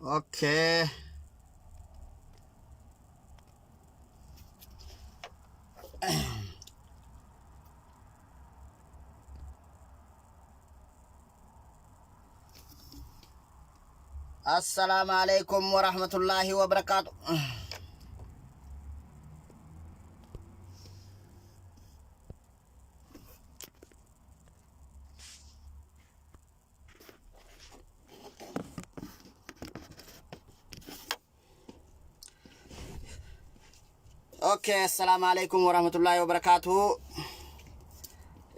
Okay. Assalamualaikum warahmatullahi wabarakatuh. Okay, assalamualaikum warahmatullahi wabarakatuh.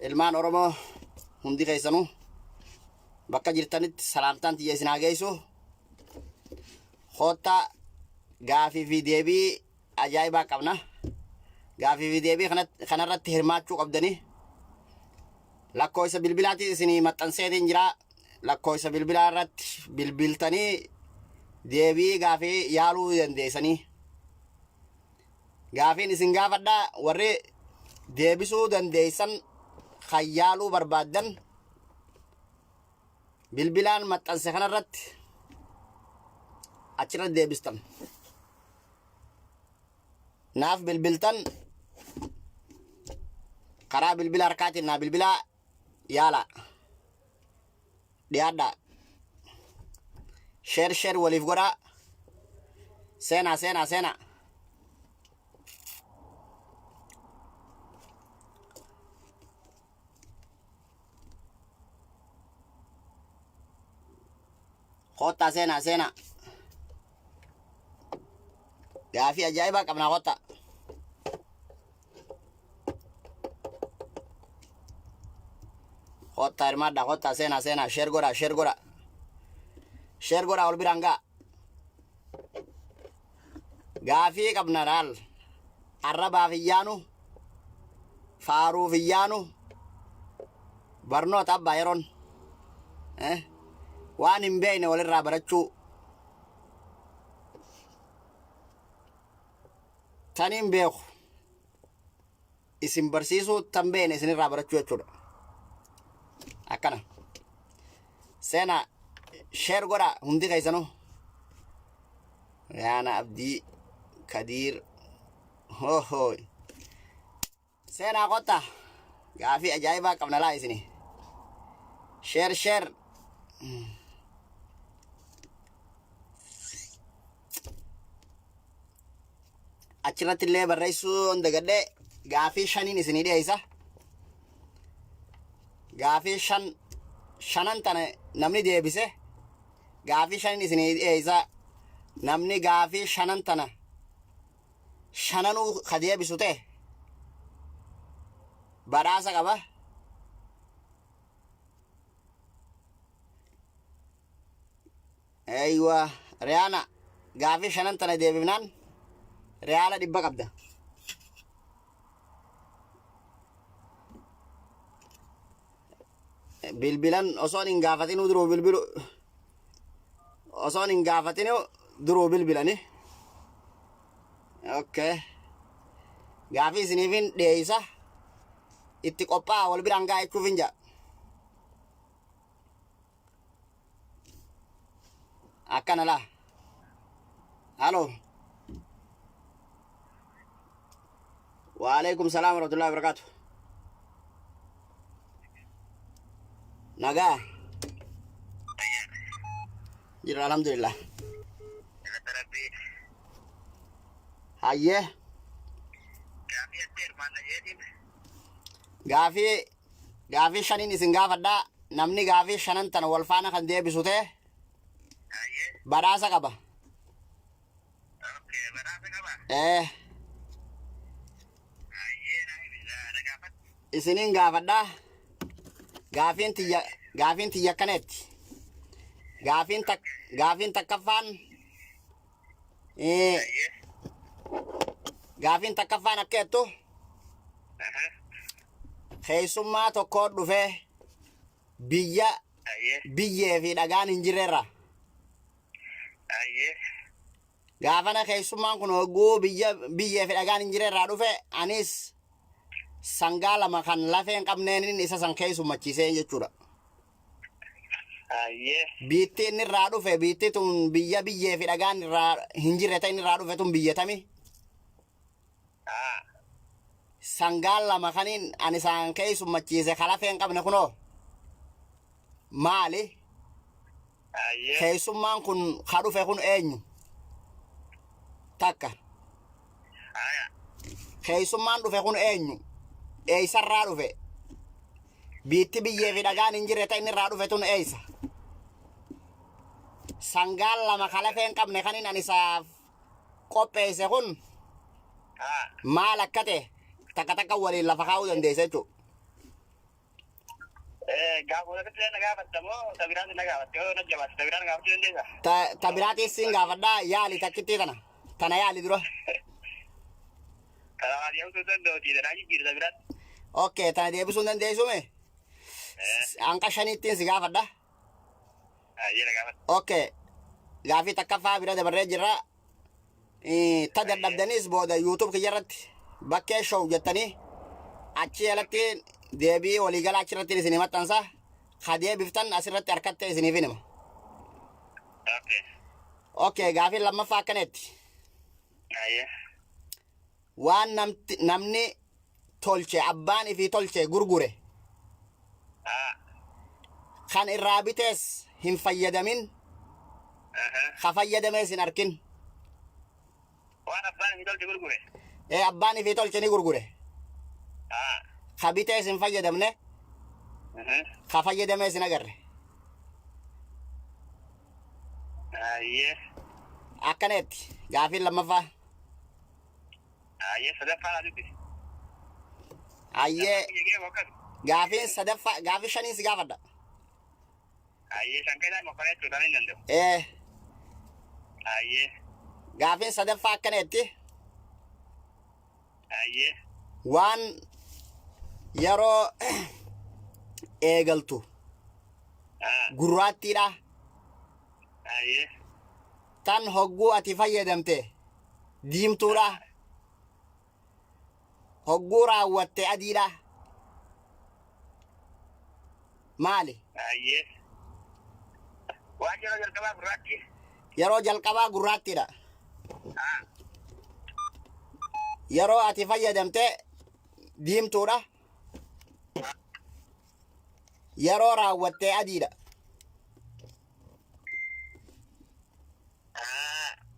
Ilmaan Oromoo hundi keessanuu bakka jirtanitti salaamtaan tiyya isin haa geessu. Hoota gaafii fi deebii ajaa'ibaa qabna. Gaafii fi deebii kanarratti hirmaachuu qabdanii. Lakkoofsa bilbilaatiin isinii maxxanseetiin jira. Lakkoofsa bilbilaa irratti bilbiltanii deebii gaafii yaaluu dandeessanii. Gaafiin isin gaafadhaa warri deebisuu dandeessan kan yaaluu barbaadan bilbilaan maxxanse kanarratti achirra deebistan. Naaf bilbiltan karaa bilbila harkaatiin naa bilbilaa yaala. Dhiyaadhaa. Sheer waliif godhaa. Seenaa. Hoota seenaa. Gaafii ajaa'ibaa qabna hoota. Hoota hirmaadhaa hoota seenaa. Sheer godhaa ol biraan ga'a. Gaafii qabna laal. Arrabaaf iyyaanu. Faaruuf iyyaanu. Barnoota abbaa yeroon. Waan hin beekne walirraa barachuu. Tan hin beeku isin barsiisuu tan beekne isinirraa barachuu jechuudha. Akkana. Seenaa sheer godhaa hundi keessanuu. Yaana Abdii Kadiir. Hohooy. Seenaa qotta. Gaafii ajaa'ibaa qabna laa isini. Sheer. Achirratti illee barreessuu dagadhee gaafii shaniin isinii dhiyeessa. Gaafii shanan tana namni deebise. Gaafii shaniin isinii dhiyeessa. Namni gaafii shanan tana shananuu ka deebisu ta'e badhaasa qaba. Aywa Riyaana gaafii shanan tana deebifnaan Riyaala 100 qabda. Bilbilan osoon hin gaafatinuu duruu bilbilu. Osoon hin gaafatinuu duruu bilbilani. Okay. Gaafii isiniifin dhiyeessa. Itti qophaa'a wal biraan ga'a jechuuf hin jaa. Akkana laa. Halo. Waalaikum salam warahmatullahi wabarakatuh. Nagaa. Jira alhamdulillah. Hayyee. Gaafii shaniin isin gaafadhaa. Namni gaafii shanan tana wal faana kan deebisu ta'e badhaasa qaba. Isiniin gaafadhaa. Gaafiin tiyya akkaneetti. Gaafiin takkaffaan akka jettu keessummaa tokkoon dhufee biyyee fi dhagaan hin jirreerra. Gaafana keessummaan kun hogguu biyyee fi dhagaan hin jirreerraa dhufe anis sangaa lama kan lafeen qabneen isa san keessummachiisee jechuudha. Ayyee. Biitti inni irraa dhufe biitti tun biyya biyyee fi dhagaan irraa hin jirre ta'e inni irraa dhufe tun biyyatami. Sangaan lama kaniin ani isaan keessummachiise kalafee hin qabne kunoo. Maali? Ayyee. Keessummaan kun ka dhufe kun eenyu? Takka. Keessummaan dhufe kun eenyu? Eeysarraa dhufe? Biitti biyyee fi dhagaan hin jirre ta'e inni irraa dhufe tun eeysa? Sangaan lama kalafee hin qabne kaniin ani isaaf qopheesse kun maal akka ta'e takka waliin lafa kaa'uu dandeessa jechuudha. Gaafa na gaafattamoo tabiraatti na gaafatte yoo na jabaate tabiraan gaafachuu dandeessa? Tabiraatti siin gaafadhaa yaali takkittii tana yaali dura. Kana waan deebisuu danda'uuti tanaa jijjiirra tabiraatti. Okay, tana deebisuu hin dandeessume? Hanqa shaniittiin si gaafadha. Ayyee na gaafadha. Okay, gaafii takkaffaa bira dabarree jirra. Ta dadhabdanis booda YouTube kiyyarratti bakkee show jettanii achi alatti deebii waliigalaa achirratti isinii maxxansa. Ha deebiftan asirratti harkattee isiniif hima. Okay, gaafii lammaffaa akkaneetti. Ayyee. Waan namni tolche abbaan ifii tolche gurgure. Kan irraa bitees hin fayyadamin. Ka fayyadamees hin arkin. Waan abbaan ifii tolche gurgure? Abbaan ifii tolche ni gurgure. Ka bitees hin fayyadamne. Ka fayyadamees hin agarre. Ayyee. Akkaneetti gaafiin lammaffaa. Ayyee sadaffaa laa dubbisi. Ayyee gaafiin sadaffaa gaafii shaniin si gaafadha. Ayyee shan keessaa mokkana jechuun kan hin danda'u. Ayyee. Gaafiin sadaffaa akkaneetti. Ayyee. Waan yeroo eegaltu gurraattiidha. Ayyee. Tan hogguu ati fayyadamte diimtuudha. Hogguu raawwatte adiidha. Maali? Ayyee. Waan yeroo jalqabaa gurraatti. Yeroo jalqabaa gurraattiidha. Yeroo ati fayyadamte diimtuudha. Yeroo raawwatte adiidha.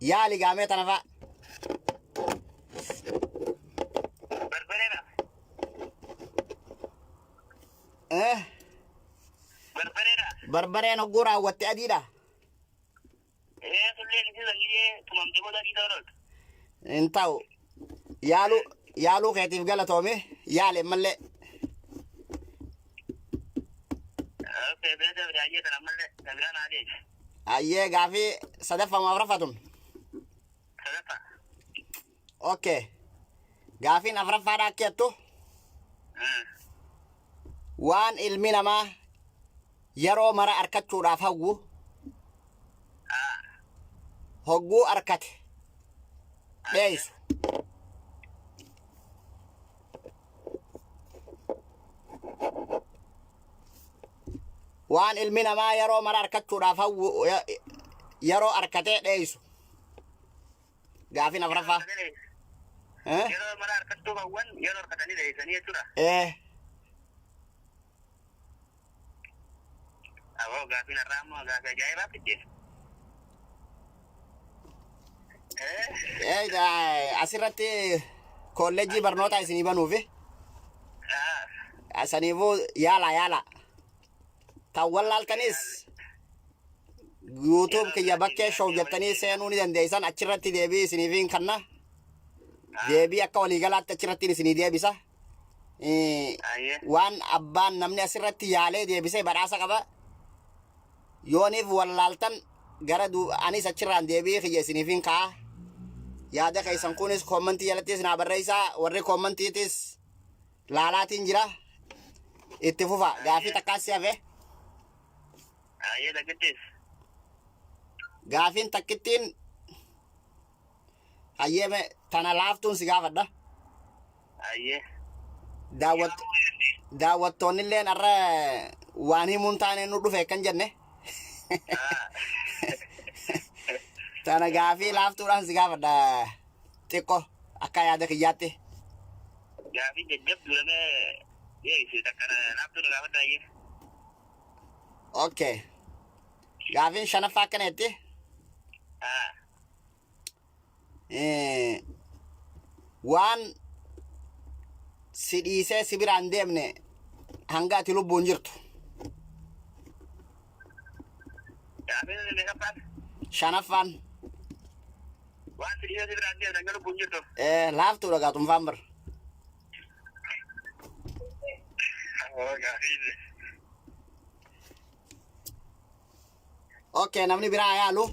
Yaali gaamee tana fa'a. Barbareedha. Barbareedha. Barbareen hogguu raawwatte adiidha. Sullee ni sangiyee tumamte booda adii ta'uu dha. Hin ta'u. Yaaluu keetiif galatoomi. Yaale mallee. Ayyee gaafii sadaffamaaf rafatun. Sadaffaa. Okay. Gaafiin afuraffaadha akka jettu. Waan ilmi namaa yeroo mara arkachuudhaaf hawwu. Hogguu arkate. Dheeysu. Waan ilmi namaa yeroo mara arkachuudhaaf hawwu yeroo arkatee dheeysu. Gaafiin afuraffaa. Yeroo mara arkachuu hawwan yeroo arkatanii dheeysanii jechuudha. Awoo gaafiin har'aa immoo gaafii ajaa'ibaa fidde. Asirratti kolleejjii barnoota isinii banuufi. Saniifuu yaala. Tan wallaaltanis YouTube kiyya bakkee show jettanii seenuu ni dandeessan achirratti deebii isiniifiin kanna. Deebii akka waliigalaatti achirratti isinii deebisa. Waan abbaan namni asirratti yaalee deebisee badhaasa qaba. Yooniif wallaaltan gara anis achirraan deebii kiyya isiniifiin ka'a. Yaada keessan kunis koomantii jalattis naa barreessaa warri koomantiitis laalaatiin jira. Itti fufa gaafii takkaas si hafe. Ayyee takkittis. Gaafiin takkittiin hayyeeme tana laaftuun si gaafadha. Ayyee. Daawwattoonnilleen har'a waan himuun taane nu dhufe kan jenne. Tana gaafii laaftuudhaan si gaafadha xiqqoo akka yaada kiyyaatti. Gaafii jajjabduu lamee deebisee takkana laaftuu na gaafadha iyyee. Okay. Gaafiin shanaffaa akkana jetti. Waan si dhiisee si biraan deemne hanga ati lubbuun jirtu. Gaafiin meeqaffaan? Shanaffaan. Waan si dhiisee si biraan deemne hanga lubbuun jirtu. Laaftuudha gaa xumfaan bira. Gaafiin. Okay, namni biraa yaalu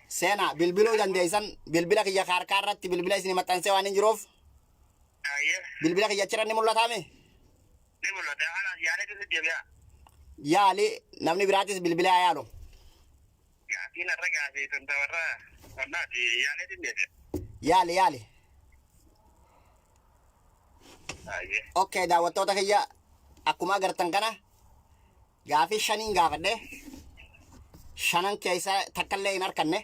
seena bilbiluu dandeessan bilbila kiyya harkaa irratti bilbila isin maxxansee waan hin jiruuf bilbila kiyya achirra ni mul'ataame. Ni mul'ata. Yaalee si deebi'a. Yaali namni biraatis bilbila yaalu. Gaafiin har'a gaafii tun tawarra wannaati yaalee si deebi'a. Yaali. Okay, daawwattoota kiyya akkuma agartan kana gaafii shaniin gaafadhe. Shanan keessa takkallee hin harkanne.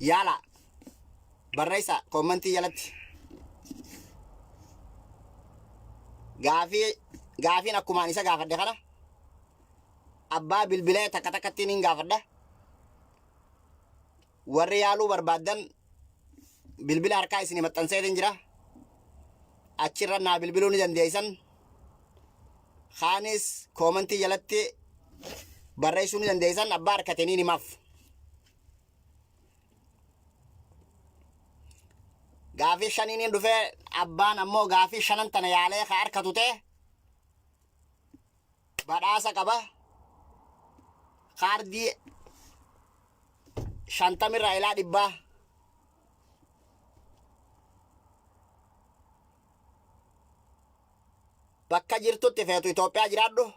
Yaala barreessa koomentii jalatti. Gaafiin akkumaan isa gaafadhe kana abbaa bilbilee takka takkattiin hin gaafadha. Warri yaaluu barbaaddan bilbila harkaa isin maxxanseetiin jira. Achirra naa bilbiluu ni dandeessan. Kaanis koomentii jalatti barreessuu ni dandeessan abbaa harkatanii himaaf. Gaafii shaniin dhufee abbaan ammoo gaafii shanan tana yaalee ka harkatu ta'e badhaasa qaba. Kaardii 50 irraa ilaa 100. Bakka jirtutti feetu Itoophiyaa jiraadhu.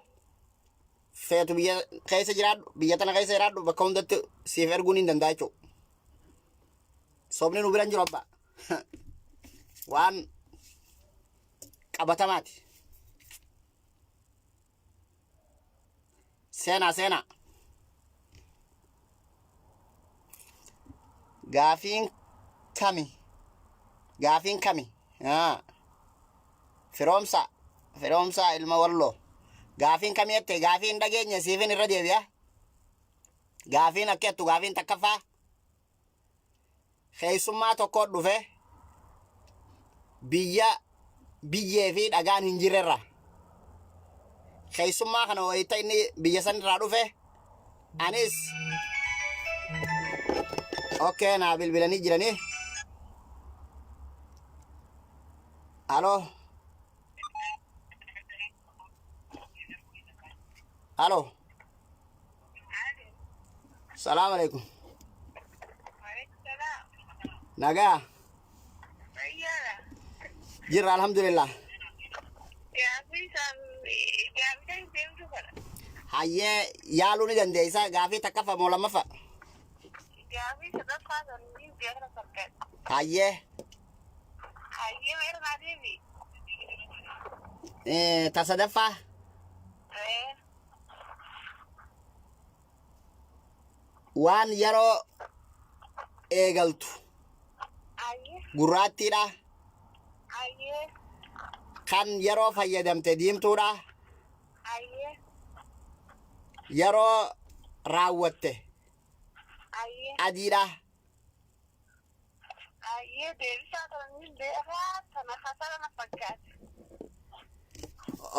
Feetu biyya keessa jiraadhu. Biyya tana keessa jiraadhu bakka hundatti siif erguun hin danda'a jechuudha. Sobni nu biran jiru abbaa. Waan qabatamaati. Seenaa. Gaafiin kami? Firoomsa ilma walloo. Gaafiin kami jette gaafiin dhageenya siifin irra deebi'a. Gaafiin akka jettu gaafiin takkaffaa. Keessummaa tokko dhufe biyyee fi dhagaan hin jirrerra. Keessummaa kana wayita inni biyya san irraa dhufe anis okay naa bilbilanii jiranii. Halo. Salaam alaikum. Nagaa. Jirra alhamdulillah. Hayyee yaaluu ni dandeessa gaafii takkaffaa moo lammaffaa? Hayyee. Tasadaffaa. Waan yeroo eegaltu gurraattiidha. Kan yeroo fayyadamte diimtuudha. Yeroo raawwatte adiidha.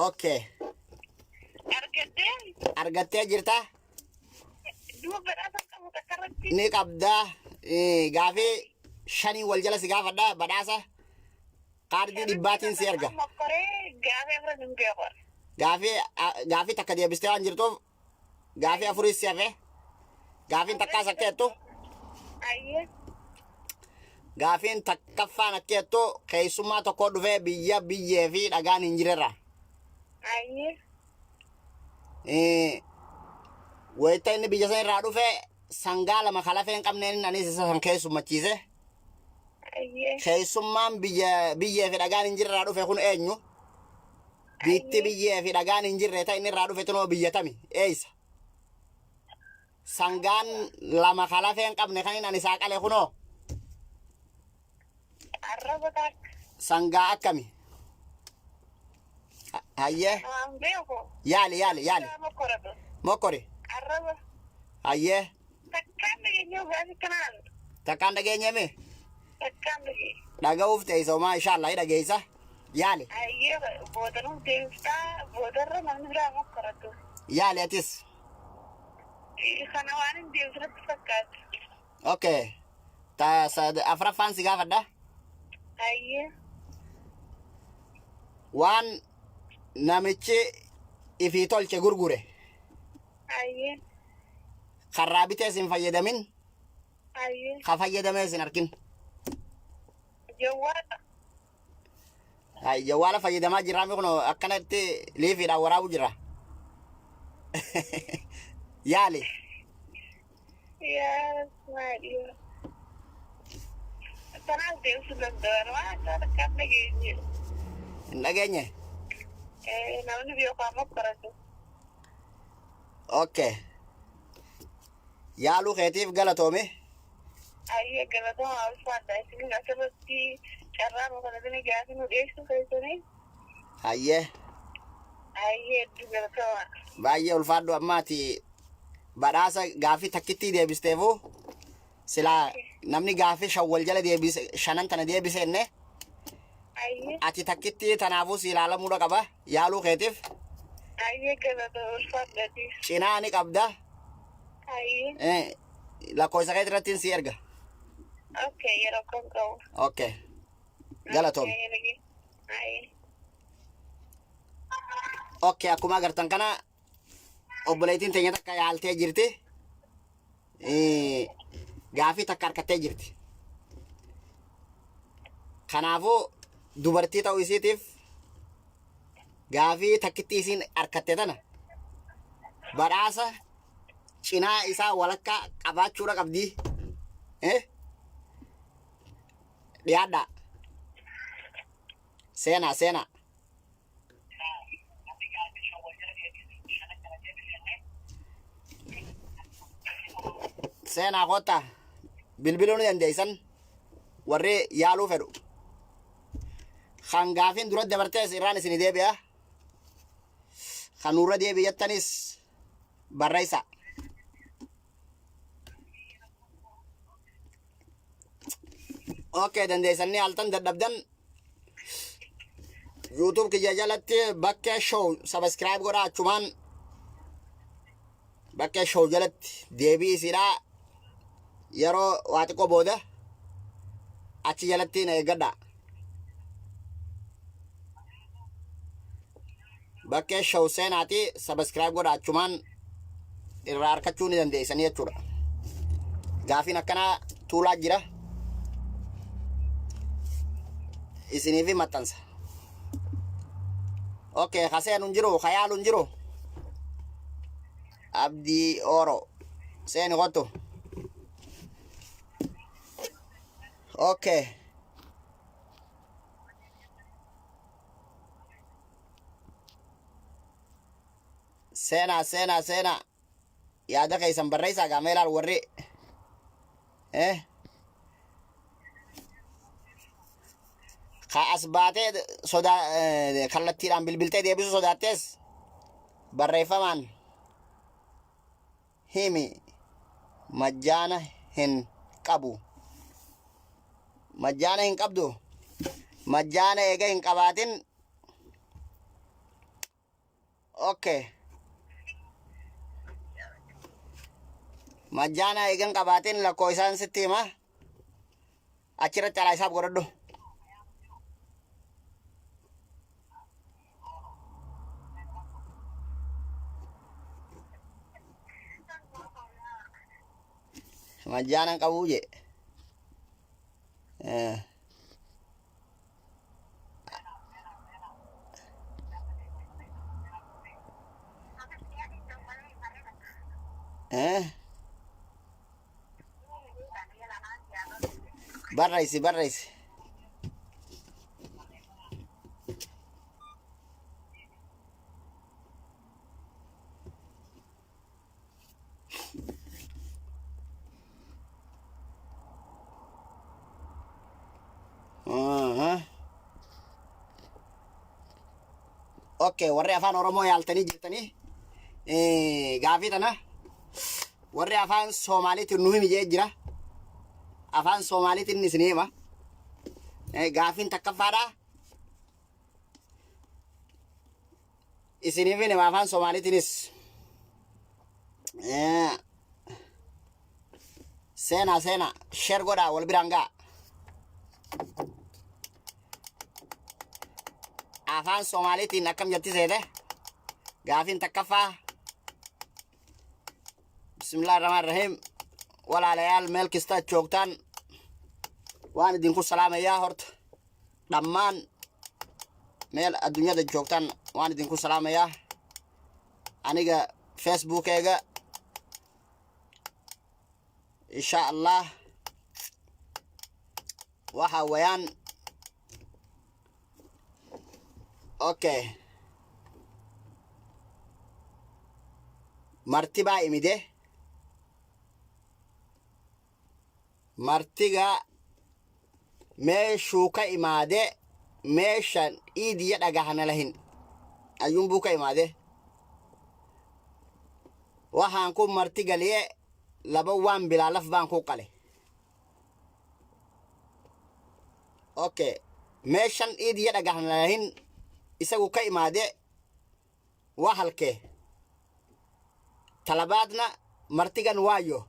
Okay. Argattee jirta? Ni qabda. Gaafii shanii wal jala si gaafadha badhaasa. Kaardii dhibbaatiin si erga. Gaafii takka deebistee waan jirtuuf gaafii afurii si hafe. Gaafiin takkaas akka jettu. Gaafiin takkaffaan akka jettu keessummaa tokko dhufee biyyee fi dhagaan hin jirerra. Wayita inni biyya san irraa dhufe sangaa lama kalafee hin qabneen anis isa san keessummachiise. Keessummaan biyyee fi dhagaan hin jirerraa dhufe kun eenyu? Biitti biyyee fi dhagaan hin jirre ta'e inni irraa dhufe tunoo biyyatami. Eeysa. Sangaan lama kalafee hin qabne kan inni ani saaqale kunoo. Arraba tak. Sangaa akkami? Hayyee. Beeko. Yaali. Mokoratu. Mokkori. Arraba. Hayyee. Takkaan dhageenye ogaasi kanaan. Takkaan dhageenyeme? Takkaan dhagee. Dhaga'uuf teessa homaa inshaallah dhageessa. Yaali. Ayyee boodanuuf deebistaa boodarra namni biraa mokoratu. Yaali atis. Kana waan hin deebisatti fakkaatu. Okay. Afraffaan si gaafadha. Ayyee. Waan namichi ifii tolche gurgure. Ayyee. Karraa bitee sin fayyadamin. Ayyee. Ka fayyadamee sin arkin. Jawwaadha. Jawwaala fayyadamaa jirraa mi kuno akkanatti liifiidhaan waraabu jira. Yaali. Yes, Mario. Kanaaf deemsu danda'an waan akka takkaan dhageenye. Hin dhageenye? Namni beekaa mokoratu. Okay. Yaaluu keetiif galatoome. Ayyee galatooma ulfaadha. Isin asirratti carraa mokoratanii gaafa nu dhiyeessu keessanii. Hayyee. Ayyee hedduu galatooma. Baay'ee ulfaadhu ammaati badhaasa gaafii takkitti deebisteefu silaa namni gaafii shawwal jala deebise shanan tana deebisenne Ayyee. ati takkitti tanaafuu si ilaalamuudha qaba yaaluu keetiif Ayyee galatooma ulfaadhaatiif. cinaa ni qabda Ayyee. lakkoofsa kee irratti si erga. Okay, yeroo kan qabu. Okay. Galatoom. Ayyee. Okay, akkuma agartan kana obboleettiin teenya takka yaaltee jirti. Gaafii takka harkattee jirti. Kanaafuu dubartii ta'uu isiitiif gaafii takkitti isiin harkatte tana badhaasa cinaa isaa walakkaa qabaachuudha qabdi. Dhiyaadhaa. Seenaa. Seenaa kottaa bilbiluu ni dandeessan warri yaaluu fedhu. Kan gaafiin dura dabartees irraan isin deebi'a. Kan nurra deebi'attanis barreessa. Okay, dandeessanii haltan dadhabdan YouTube kiyya jalatti bakkee show subscribe godhaa achumaan bakkee show jalatti deebii isiidhaa yeroo waa xiqqoo booda achi jalatti na eeggadha. Bakkee show seenaati subscribe godhaa achumaan irraa harkachuu ni dandeessanii jechuudha. Gaafiin akkanaa tuulaa jira. Isiniif maxxansa. Okay, kaseen hin jiru, khayaalu hin jiru. Abdii Oro. Seeni kottu. Okay. Seenaa. Yaada keessan barreessaa gaamee ilaal warri. Ka as baatee kallattiidhaan bilbiltee deebisuu sodaattees barreeffamaan himi majjaana hin qabu. Majjaana hin qabdu. Majjaana eega hin qabaatin. Okay. Majjaana eega hin qabaatin lakkoo isaan sitti hima. Achirratti alaa isaaf godhadhu. Majjaana hin qabu je. Barreessi. okay warri afaan oromoo yaaltanii jirtanii gaafii tana warri afaan soomaaliitiin nu himi jee jira afaan soomaaliitiin isinii hima gaafiin takkaffaadha isiniif hima afaan soomaaliitiinis seenaa sheer godhaa wal biraan ga'a afaan soomaaliitiin akkam jetti seete gaafiin takkaffaa bismillaahi rahmaani rahiim walaalayaal meel kasta joogtaan waan idinku salaamayaa horta dhammaan meel adduunyada joogtaan waan idinku salaamayaa aniga facebookeega insha allah waxa wayaan okay martibaa imide martiga meeshuu ka imaade meeshan iidiya dhagahana lahin ayuunbuu ka imaade waxaan ku martigaliye laba waan bilaalaf baan ku qale okay meeshan iidiya dhagahana lahin isagu ka imaade waa halkee talabaadna martigan waayo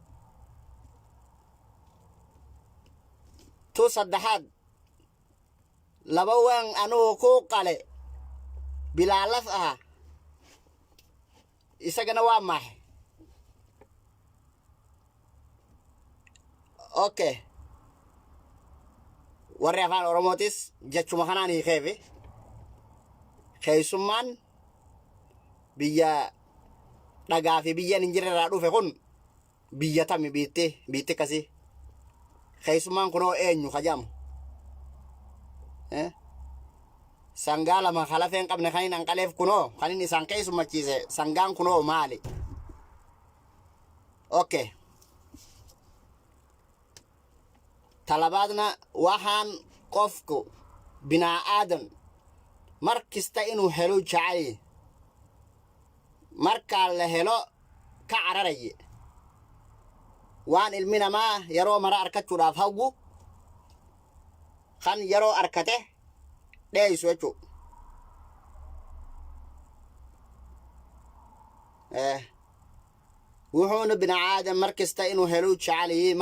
tu saddexaad laba waan anugu ku qale bilaalaf ah isagana waa maxay okay warri afaan oromootis jechuma kanaan hiikeefi keessummaan biyya dhagaa fi biyyan hin jirre irraa dhufe kun biyya tami biitti kasi keessummaan kunoo eenyu kajamu sangaa lama halafeen qabne kanin anqaleef kunoo kanin isaan keessummachiise sangaan kunoo maali okay talabaadna waxaan qofku binaa aadan mar kasta inuu helo jacayl markaa la helo ka cararaye waan ilmi namaa yeroo mara arkachuudhaaf hawwu kan yeroo arkate dheeysu jechuu wuxuuna bini aadam mar kasta inuu helo jacayl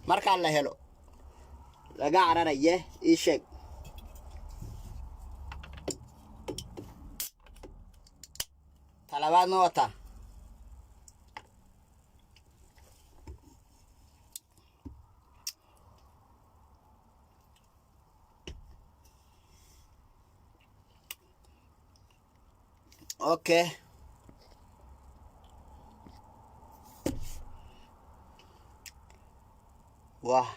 markaa la helo laga cararaye ii sheeg talabaadna wata okay wah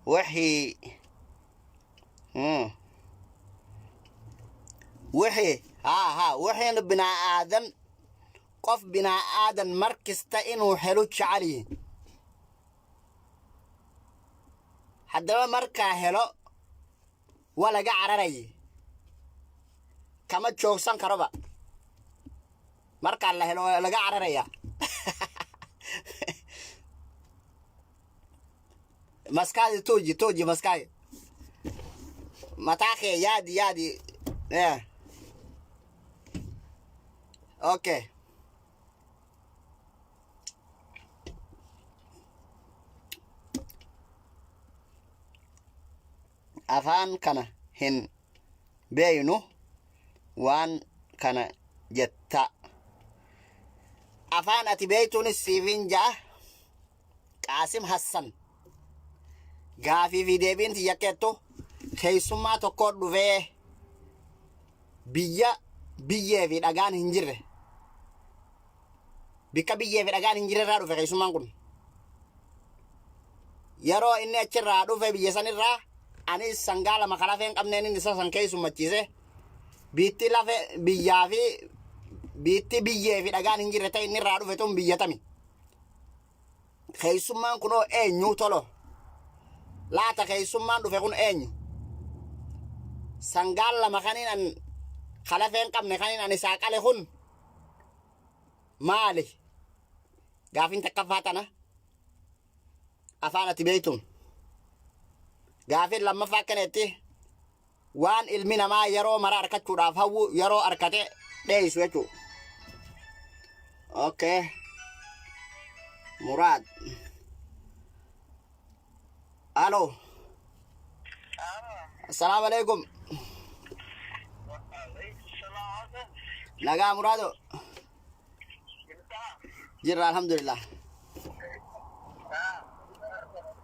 wixii wixiina binaa aadan qof binaa aadan mar kasta inuu helo jecel yihin haddaba markaa helo waa laga cararaye kama joogsan karoba markaa la helo waa laga cararaya maskaadi tuuji maskaadi mataake yaadi okay afaan kana hin beeynu waan kana jetta afaan ati beeytuunis siifin ja'a qaasim hassan gaafii fi deebiin tiyyakkeettu keessummaa tokko dhufee biyyee fi dhagaan hin jirre bikka biyyee fi dhagaan hin jirre irraa dhufe keessummaan kun yeroo inni achirraa dhufe biyya sanirraa anis sangaa lama kalafeen qabneen inni isa san keessummachiise biitti lafe biyyaa fi biitti biyyee fi dhagaan hin jirre ta'e inni irraa dhufe tun biyyatami keessummaan kunoo eenyu tolo laata keessummaan dhufe kun eenyu sangaan lama kaniin an kalafeen qabne kan ani isaa qale kun maali gaafin takkaffaa tana afaan ati beeytuun gaafin lammaffaa akkaneetti waan ilmi namaa yeroo mara arkachuudhaaf hawwu yeroo arkate dheeysu jechuu. Okay. Murad. Halo. Assalamu alaikum. Naga Murado. Jirra alhamdulillah.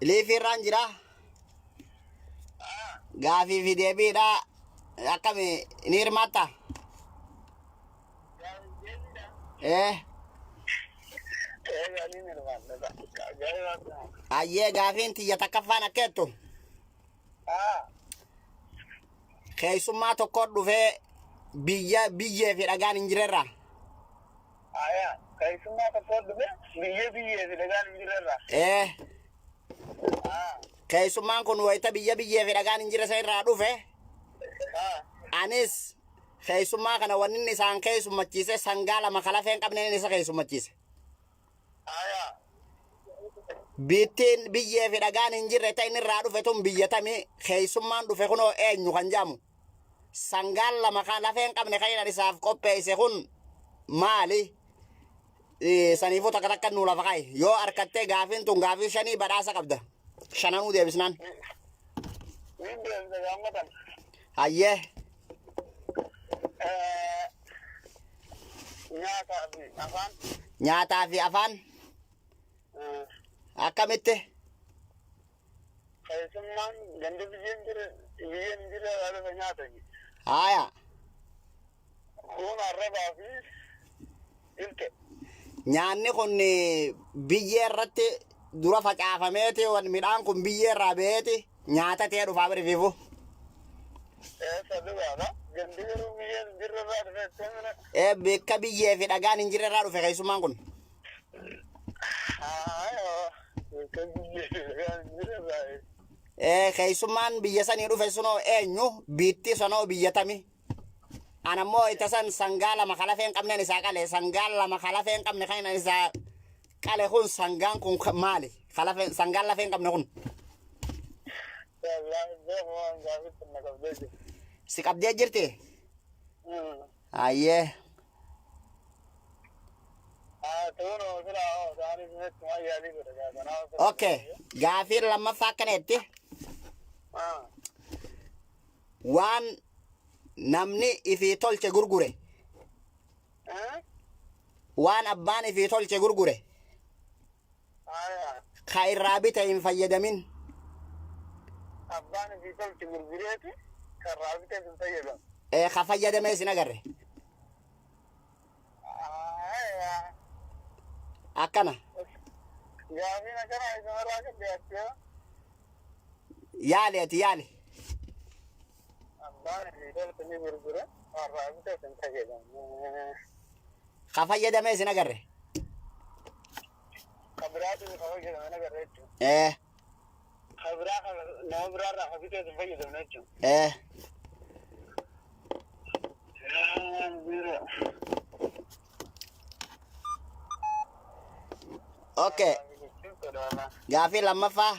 Lifi ranjira. Gafi fi deebiidha akkami ni hirmaatta? Ayyee gaafiin tiyya takkaffaan akkeettu keessummaa tokko dhufee biyyee fi dhagaan hin jirerra. Keessummaa tokko dhufee biyyee fi dhagaan hin jirerra. Keessummaan kun wayita biyyee fi dhagaan hin jirre isa irraa dhufe. Anis keessummaa kana wanni inni isaan keessummachiise sangaa lama kalafeen qabneen isa keessummachiise. Bittiin biyyee fi dhagaan hin jirre ta'in irraa dhufe tun biyyatamii keessummaan dhufe kunoo eenyu kan jaamu. Sangaan lama kalafeen qabne kan isaaf qopheesse kun maali? Saniifuu takka takka nuu lafa kaayi. Yoo harkattee gaafiin tun gaafii 5 badhaasa qabda. 5 deebisnaan. Hayyee. Nyaataa fi afaan. Akkamitti? Keessummaan gandi biyyeen jira lafa nyaatani. Haaya. Kun arrabaa fi ilke. Nyaanni kun biyyee irratti dura facaafameeti wan midhaan kun biyyee irraa ba'eeti nyaata ta'ee dhufaa birifiifu. Gandi garuu biyyeen jirre irraa dhufe. Bakka biyyee fi dhagaan hin jirre irraa dhufe keessummaan kun. Keessummaan biyya sanii dhufe sunoo eenyu biitti sanoo biyyatami. Anammoo itti san sangaa lama kalafeen qabneen isaa qale sangaan lama kalafeen qabne kan isaa qale kun sangaan kun maali? Sangaan lafeen qabne kun. Si qabdee jirti? Ayyee. Okay. Gaafiin lammaffaa akkaneetti. Waan namni ifii tolche gurgure. Waan abbaan ifii tolche gurgure. Ka irraa bite hin fayyadamin. Abbaan ifii tolche gurgureeti ka irraa bite hin fayyadamu. Ka fayyadamee sin agarre. Akkana. Gaafiin akkana isamarraa qabdeetti. Yaali ati yaali. Abbaan ifii tolche ni gurgure ka irraa bite hin fayyadamu. Ka fayyadamee sin agarre. Ka biraatu ka fayyadamu hin agarre jechuudha. Ka biraa nama biraarraa ka bite hin fayyadamu jechuudha. Okay. Gaafii lammaffaa.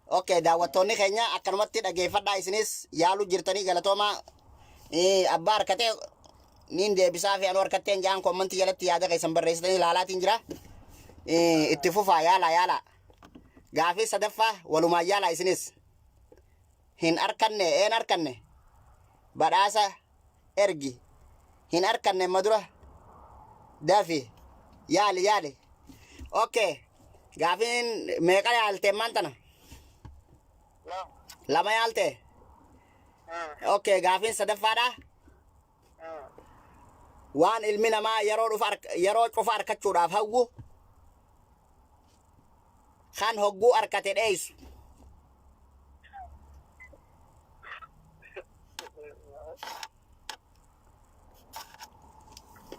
Okay, daawwattoonni keenya akkanumatti dhageeffadhaa isinis yaaluu jirtanii galatoomaa. Abbaa harkatee niin deebisaa fi anu harkatteen jaan kommentii jalatti yaada keessan barreessitanii ilaalaatiin jira. Itti fufaa yaala. Gaafii sadaffaa walumaan yaala isinis. Hin arkanne. Badhaasa ergi. Hin arkanne madura. Dafi. Yaali. Okay. Gaafiin meeqa yaalte maantana? Lama yaalte? Okay, gaafiin sadaffaadha? Waan ilmi namaa yeroo cufa arkachuudhaaf hawwu kan hogguu arkate dheeysu.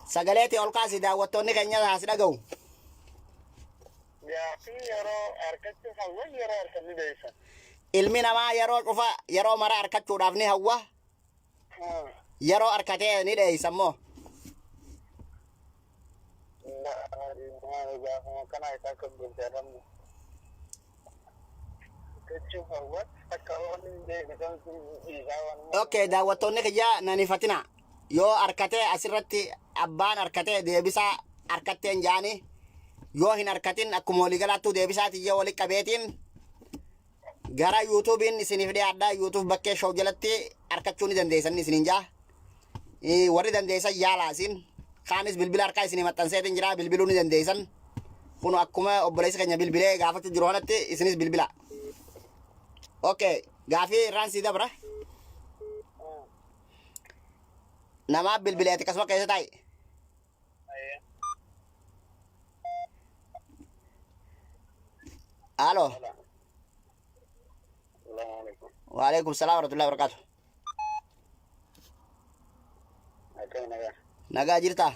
Sagaleeti ol kaasi daawwattoonni keenya haas dhaga'u. Gaafii yeroo arkachuuf hawwa yeroo arkanni dheeysan. Ilmi namaa yeroo mara arkachuudhaaf ni hawwa. yeroo harkatee ni dheeysan moo? gaafuma kana isaa kan bulchaadhamu. Jechuun hawwat akka waan hin beekan isaa waan. Okay, daawwattoonni kiyya nanifatina. Yoo harkatee asirratti abbaan harkatee deebisaa harkatteen jaani. Yoo hin harkatin akkuma waliigalaattuu deebisaati yoo wali qabeetiin gara YouTubein isiniif dhiyaadhaa. YouTube bakkee show jalatti harkachuu ni dandeessan isiniin jaa. Warri dandeessan yaalaa isin. Kaanis bilbila harkaa isinii maxxanseetiin jira bilbiluu ni dandeessan. Kun akkuma obboleessa keenya bilbilee gaafachuu jiru kanatti isinis bilbila. Okay, gaafii irraan sii dabra. Namaaf bilbileeti akkasuma keessa taa'i. Halo. Waalaikum salam warahmatullahi wabarakatuh. Nagaa jirta?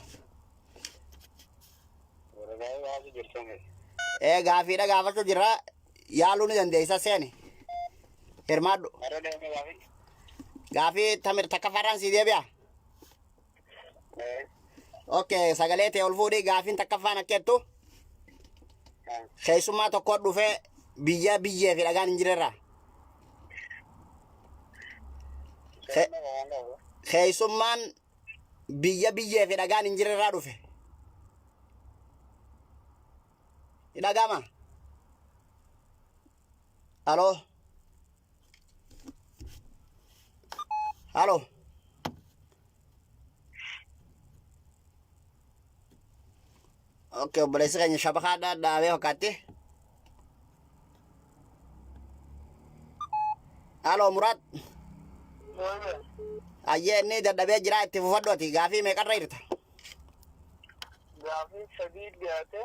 Gaafiidha gaafachuu jirra. Yaaluu ni dandeessa seeni. Hirmaadhu. Gaafii tamir takkafarraan sii deebi'a. Okay, sagalee ta'e ol fuudhii gaafiin takkaffaan akkeettu. Keessummaa tokko dhufee biyya biyyee fi dhagaan hin jirerra. Keessummaan biyya biyyee fi dhagaan hin jirerraa dhufe. Dhagama. Halo. Halo. Okay, obboleessa keenya shabakaadhaa dhaabee fakkaatti. Halo Muraad. Ayyee inni dadhabee jira itti fufadhooti. Gaafii meeqarra jirta? Gaafii sadii dhiyaate.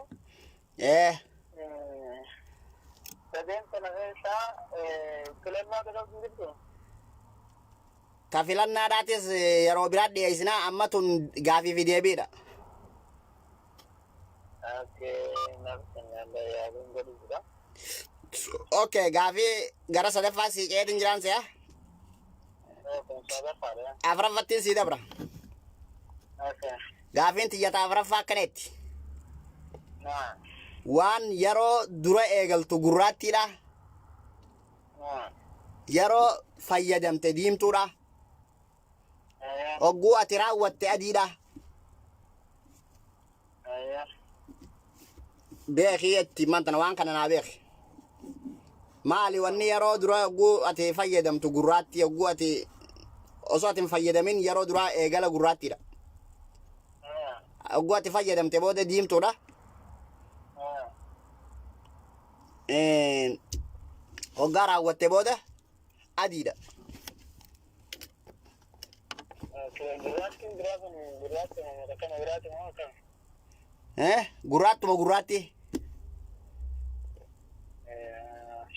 Sadeen kana keessaa filannaa godhamu jirtu. Ta filannaadhaatis yeroo biraa dhiyeessinaa amma tun gaafii fi deebiidha. Okay, gaafii gara sadaffaa siiqeetiin jiraan si'a? Afuraffattiin sii dabra. Gaafiin xiyyataa afuraffaa akkaneetti. Waan yeroo dura eegaltu gurraattiidha. Yeroo fayyadamte diimtuudha. Ogguu ati raawwatte adiidha. Beekii itti mantana waan kana naa beeki. Maali wanni yeroo dura ogguu ati fayyadamtu gurraatti ogguu ati osoo ati hin fayyadamin yeroo duraa eegala gurraattiidha. Ogguu ati fayyadamte booda diimtuudha. Hoggaa raawwatte booda adiidha. Gurraattuma gurraatti.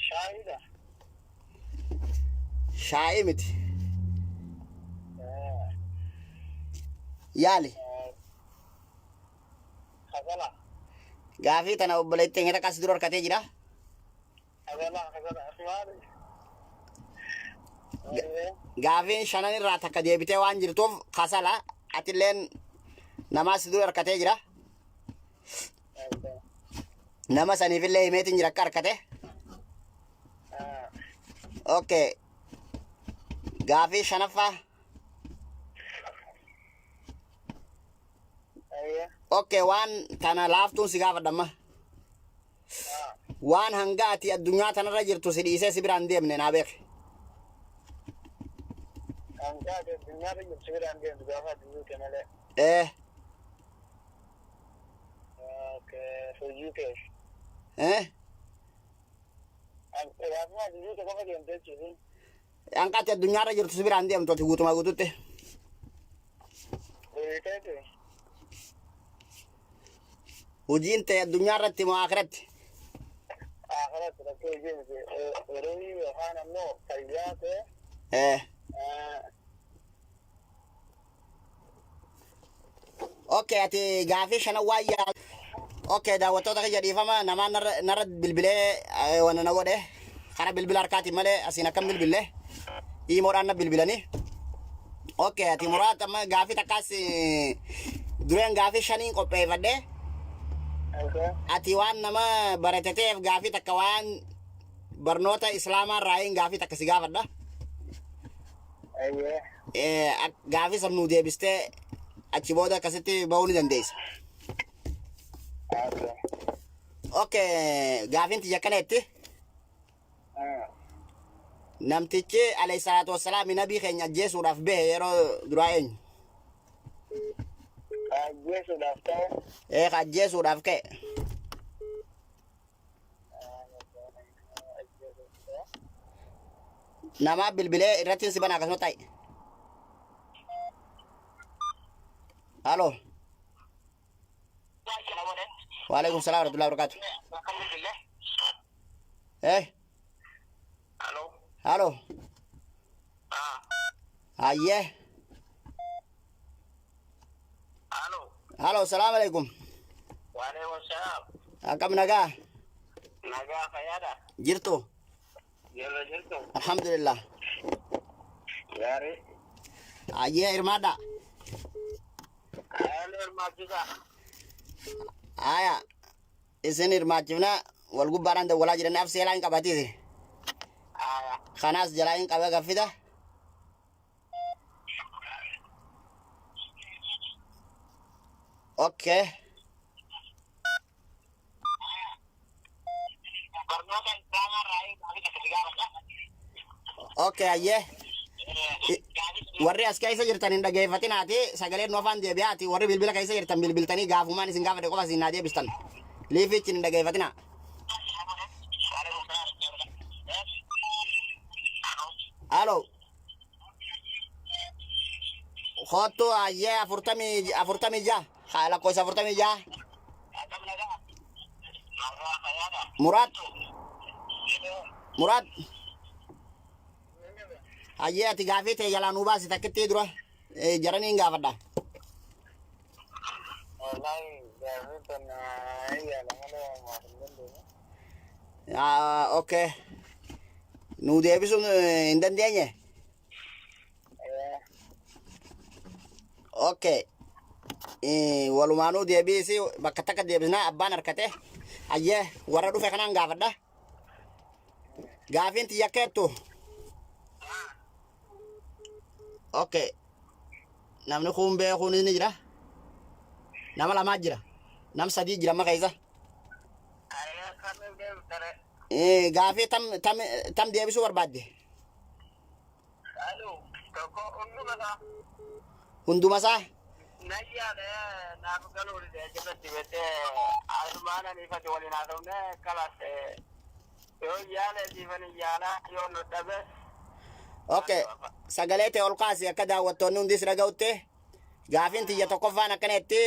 Shaayidha. Shaayii miti. Yaali. Kasala. Gaafii tana obboleetti hin akkas dura harkatee jira. Gaafiin shanan irraa takka deebitee waan jirtuuf kasala atilleen namaa si dura harkatee jira. Nama saniifillee himeetiin jira akka harkate. Okay. Gaafii shanaffaa. Okay, waan tana laaftuun si gaafadhamma. Waan hanga ati addunyaa tanarra jirtu si dhiisee si biraan deemne naa beeki. Hanga ati addunyaarra jirtu si biraan deemtu gaafa addunyaa malee. Okay, hojii ta'e. Hanga ati addunyaarra jirtu si biraan deemtu ati guutumaa guututti. Hojiin ta'e addunyaarratti moo akhiratti? Akhiratti rakkoo hojii miti. Yeroo yookaan ammoo fayyaa ta'e. Okay, ati gaafii shanan waan yaa. Okay, daawwattoota kiyya dhiifama namaan narra bilbilee wanna na godhe. Kana bilbila harkaatiin malee asiin akkam bilbilee. Hiimoodhaan na bilbilanii. Okay, ati muraat amma gaafii takkaas dureen gaafii shaniin qopheeffadhe. Ati waan nama barateteef gaafii takka waan barnoota islaamaa raayin gaafii takka si gaafadha. Gaafii san nuu deebistee achi booda akkasitti bahuu ni dandeessa. Okay, gaafiin tiyya akkaneetti. Namtichi alayhi salaatu wassalaam nabii keenya ajjeesuudhaaf bahe yeroo duraa eenyu? Ajjeesuudhaaf ta'e. Ajjeesuudhaaf ka'e. Nama bilbilee irratti si bana akkasuma ta'e. Halo. Waalaikum salaam warahmatullahi wabarakatuh. Halo. Halo. Aye. Halo. Halo, assalamualaikum. Waalaikumsalam. Akkam nagaa? Nagaa fayyaadha. Jirtu? Yeroo jirtu. Alhamdulillah. Gaarii. Aye, hirmaadha. Ayyaana hirmaachisa. Aya. Isin hirmaachifna wal gubbaadhaan dawwalaa jiran af seelaa hin qabatiisi. Kanaas jalaa hin qaba gaffida. Okay. Okay, aye. Warri as keessa jirtan hin dhageeffatinaati sagaleen nu afaan deebi'aati warri bilbila keessa jirtan bilbiltanii gaafumaan isin gaafate qofa isin naa deebistan. Liifichi hin dhageeffatina. Halo. Khottu aye afurtami ja. Khala ko 40 ja. Murad. Murad. Aye ati gaafii ta'e jalaan ubaasi takkitti dura jaranii hin gaafadha. Okay. Nu deebisuun hin dandeenye. Okay. Walumaanuu deebisi bakka takka deebisnaa abbaan harkate. Ayyee warra dhufe kanaan gaafadha. Gaafiin tiyya keettu. Okay. Namni kun beekuun ni jira. Nama lamaa jira. Nam sadii jira maka isa. Gaafii tam deebisuu barbaadde. Hunduma isaa. Okay. Sagalee ta'e ol kaasi akka daawwattoonni hundi si dhaga'utti gaafiin tiyya tokkoffaan akkaneetti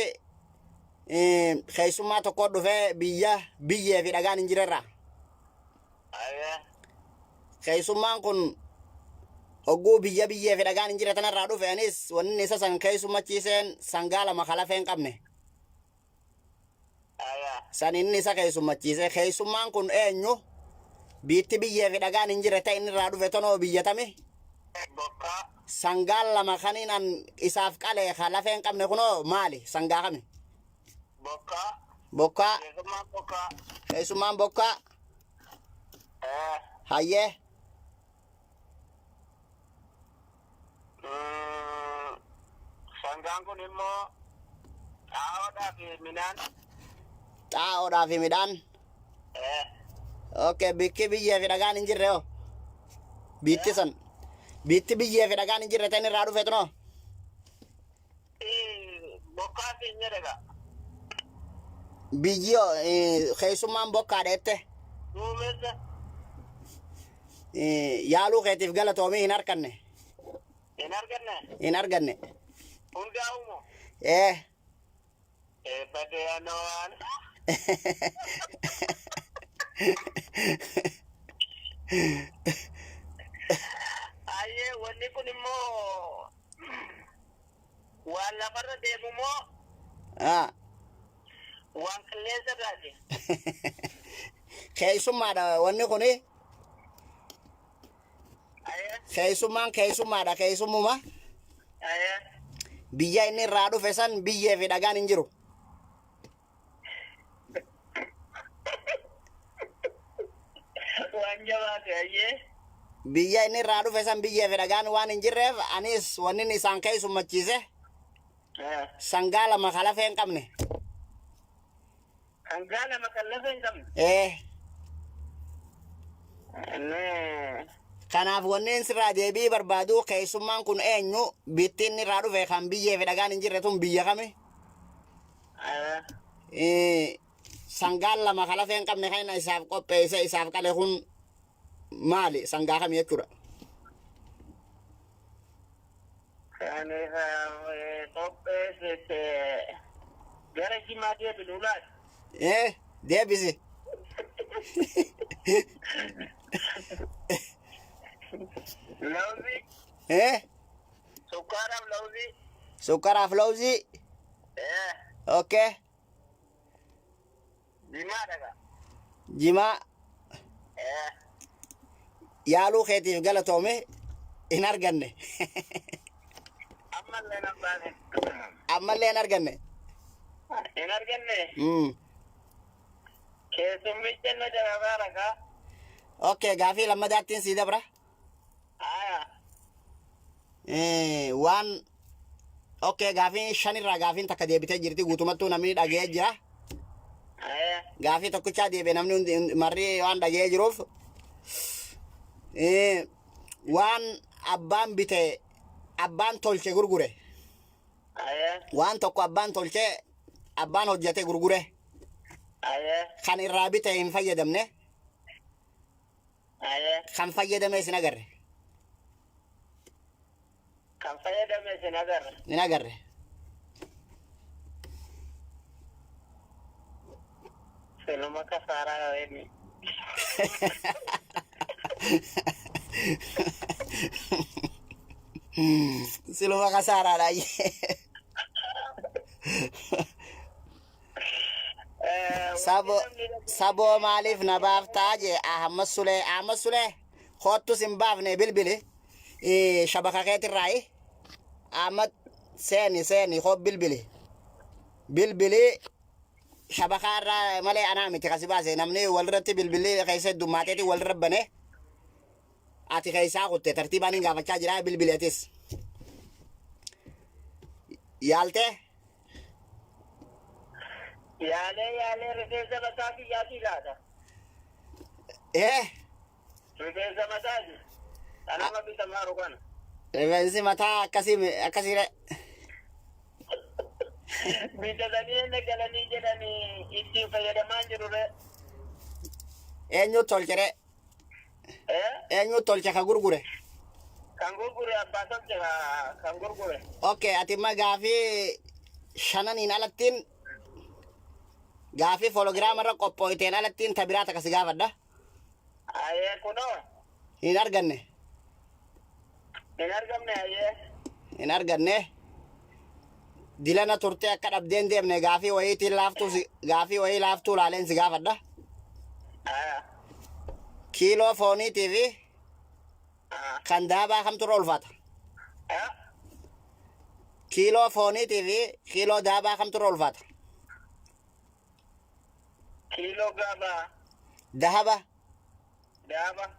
keessummaa tokko dhufee biyyee fi dhagaan hin jirerra. Keessummaan kun hogguu biyyee fi dhagaan hin jire tanarraa dhufe anis wanni isa san keessummachiiseen sangaa lama kalafee hin qabne. San inni isa keessummachiise keessummaan kun eenyu biitti biyyee fi dhagaan hin jire ta'e inni irraa dhufe tonoo biyyatami. Sangaan lama kaniin an isaaf qalee kalafee hin qabne kunoo maali sangaa kami? Bokkaa. Keessummaan bokkaa. Hayyee. Sangaan kun immoo xaa'oodhaa fi midhaan. Xaa'oodhaa fi midhaan. Okay, bikki biyyee fi dhagaan hin jirre hoo? Biitti san. Biitti biyyee fi dhagaan hin jirre ta'in irraa dhufe tunoo? Bokkaa fi hin jedhega. Biyyoo keessummaan bokkaa dheette. Duumessa. Yaaluu keetiif galatoomii hin harkanne. Hin arganne. Hin arganne. Hundaa'umo. Badee anoowaan. Ayyee wanni kun immoo waan lafarra deemu moo waan qilleensa irraati. Keessummaadha wanni kuni. Keessummaan keessummaadha keessummuma. Biyya inni irraa dhufe san biyyee fi dhagaan hin jiru. Waan jabaate ayyee. Biyya inni irraa dhufe san biyyee fi dhagaan waan hin jirreef anis wanni inni isaan keessummachiise sangaa lama kan lafee hin qabne. Sangaa lama kan lafee hin qabne. Kanaaf wanni sirraa deebii barbaadu keessummaan kun eenyu bittiin irraa dhufe kan biyyee fi dhagaan hin jirre tun biyya kami? Sangaan lama kan lafee hin qabne kan isaaf qopheesse isaaf qale kun maali? Sangaa kami jechuudha? Kan isaaf qopheesse gara Jimaa deebiin ulaati. Deebisi. Lawzi. Sukkaaraaf lawzi. Sukkaaraaf lawzi. Okay. Jimaa dhagaa. Jimaa. Yaaluu keetiif galatoome hin arganne. Ammallee nan baane. Ammallee hin arganne. Hin arganne. Keessummicha na jalabaa ragaa. Okay, gaafii lammadaattiin sii dabra. Waan gaafii shanirraa gaafiin takka deebitee jirti guutumattuu namni dhagee jira. Gaafii tokkichaa deebi'e namni marri waan dhagee jiruuf waan abbaan bite abbaan tolche gurgure. Waan tokko abbaan tolche abbaan hojjete gurgure. Kan irraa bite hin fayyadamne. Kan fayyadame isin agarre. Kan fayyadame isin agarre. Hin agarre. Siluma kasaaraa inni. Siluma kasaaraadha. Saboo maaliif na baaftaa jee Ahmad Sulee hoottus hin baafne bilbili shabaka keetirraayi Ahmad seeni hoo bilbili shabakaarraa malee anaa miti kasi baase namni walirratti bilbilli keessa heddumaateeti walirra bane ati keessaa kutte tartiibaan hin gaafachaa jira bilbileetis yaaltee. Yaalee rifeensa mataa kiyyaatii laata. Rifeensa mataati. Kanama bitamaaru kana. Rifeensi mataa akkasiire. Bitatanii inni galanii jedhanii ittiin fayyadamaa jirure. Eenyu tolchere? Eenyu tolche ka gurgure? Kan gurgure abbaa tolche kan gurgure. Okay, ati ma gaafii shananiin alattiin gaafii foologiraamarra qophooyteen alattiin tabiraata kasi gaafadha. Kunoo. Hin arganne. Hin argamne ayyee. Hin arganne. Dilana turtee akka dhabdeen deemne gaafii wayii laaftuu laaleen si gaafadha. Kiiloo fooniitii fi kan daabaa kamtu irra ulfaata? Kiiloo fooniitii fi kiiloo daabaa kamtu irra ulfaata? Kiiloo gaabaa. Dahaba? Daaba.